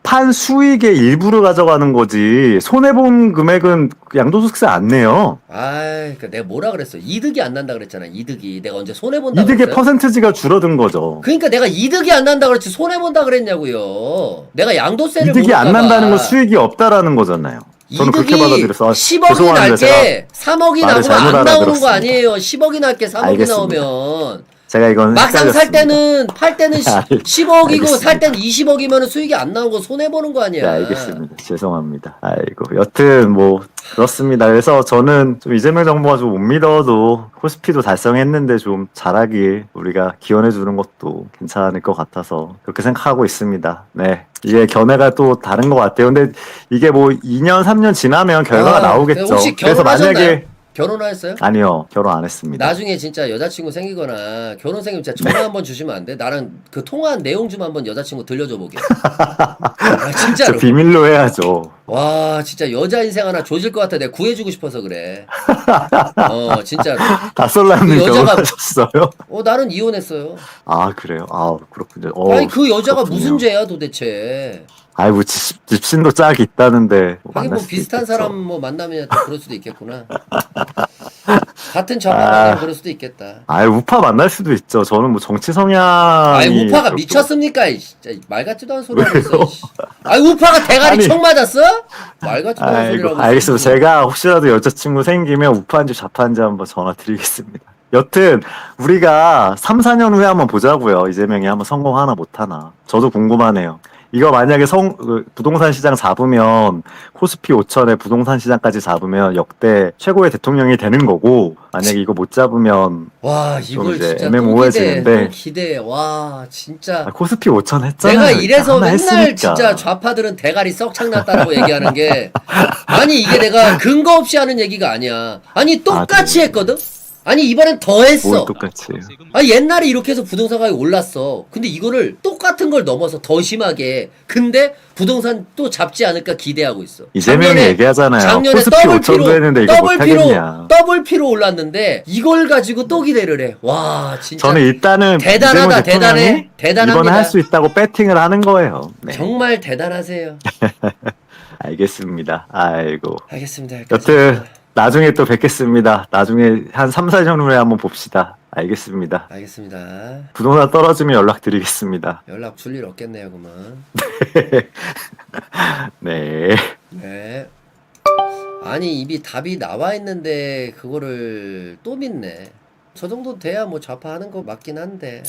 판 수익의 일부를 가져가는 거지 손해 본 금액은 양도소득세 안 내요. 그러니까 내가 뭐라 그랬어? 이득이 안 난다 그랬잖아. 이득이 내가 언제 손해 본다 이득의 그랬어요? 퍼센트지가 줄어든 거죠. 그러니까 내가 이득이 안 난다 그랬지 손해 본다 그랬냐고요. 내가 양도세를 이득이 안 모를까 난다는 봐. 건 수익이 없다라는 거잖아요. 저는 그렇게 받아들여서 10억이 죄송합니다. 날게 3억이 말을 나오면 잘못 안 나오는 거 알아들었습니다. 아니에요. 10억이 날게 3억이 알겠습니다. 나오면 제가 이건 막상 살 헷갈렸습니다. 때는 팔 때는 알- 10억이고 알겠습니다. 살 때는 20억이면 수익이 안 나온 거 손해 보는 거 아니야. 네, 알겠습니다. 죄송합니다. 아이고, 여튼 뭐 그렇습니다. 그래서 저는 좀 이재명 정부가 좀 못 믿어도 코스피도 달성했는데 좀 잘하길 우리가 기원해 주는 것도 괜찮을 것 같아서 그렇게 생각하고 있습니다. 네. 이게 견해가 또 다른 것 같아요. 근데 이게 뭐 2년, 3년 지나면 결과가 나오겠죠. 혹시 그래서 결혼하셨나요? 만약에 결혼하셨어요? 아니요, 결혼 안 했습니다. 나중에 진짜 여자친구 생기거나 결혼 생기면 진짜 전화 한번 주시면 안 돼? 나랑 그 통화한 내용 좀 한번 여자친구 들려줘 보게. 진짜로. 저 비밀로 해야죠. 와 진짜 여자 인생 하나 조질 것 같아. 내가 구해주고 싶어서 그래. 진짜로. 다솔라님 그 여자가- 결혼하셨어요? 나는 이혼했어요. 아, 그래요? 아, 그렇군요. 아니 그 여자가 그렇군요. 무슨 죄야 도대체. 아이, 뭐, 집신도 짝이 있다는데. 뭐 하긴 만날 뭐 수도 비슷한 있겠죠. 사람 뭐 만나면 또 그럴 수도 있겠구나. 같은 좌파면 그럴 수도 있겠다. 아이, 우파 만날 수도 있죠. 저는 뭐 정치 성향이. 아이 우파가 그렇게- 미쳤습니까? 진짜 말 같지도 않은 소리 하고 있어. 이씨. 아이 우파가 대가리 아니. 총 맞았어? 말 같지도 않은 소리 아이고, 하고 알겠습니다. 있어. 제가 혹시라도 여자친구 생기면 우파인지 좌파인지 한번 전화 드리겠습니다. 여튼, 우리가 3, 4년 후에 한번 보자고요. 이재명이 한번 성공하나 못하나. 저도 궁금하네요. 이거 만약에 부동산 시장 잡으면 코스피 5천에 부동산 시장까지 잡으면 역대 최고의 대통령이 되는 거고, 만약에 이거 못 잡으면 와 이걸 이제 진짜 애매모호해지는데. 또 기대해. 와 진짜. 코스피 5천 했잖아요. 내가 이래서 하나 맨날 했으니까. 진짜 좌파들은 대가리 썩창 났다라고 얘기하는 게, 아니 이게 내가 근거 없이 하는 얘기가 아니야. 아니 똑같이 네. 했거든? 아니 이번엔 더 했어. 뭘 똑같이 해요. 아니 옛날에 이렇게 해서 부동산 가격이 올랐어. 근데 이거를 똑같은 걸 넘어서 더 심하게. 근데 부동산 또 잡지 않을까 기대하고 있어. 이재명이 얘기하잖아요. 작년에 코스피 5천도 했는데 이거 못하겠냐. 더블 피로 올랐는데 이걸 가지고 또 기대를 해. 와 진짜 저는 일단은 대단하다, 이재명 대통령이 대단해. 대단합니다. 이번에 할 수 있다고 배팅을 하는 거예요. 네. 정말 대단하세요. 알겠습니다. 아이고. 알겠습니다. 여튼 나중에 또 뵙겠습니다. 나중에 한 3, 4년 후에 한번 봅시다. 알겠습니다. 알겠습니다. 부동산 떨어지면 연락드리겠습니다. 연락 줄 일 없겠네요, 그만. 네. 네. 아니 입이 답이 나와 있는데 그거를 또 믿네. 저 정도 돼야 뭐 좌파하는 거 맞긴 한데.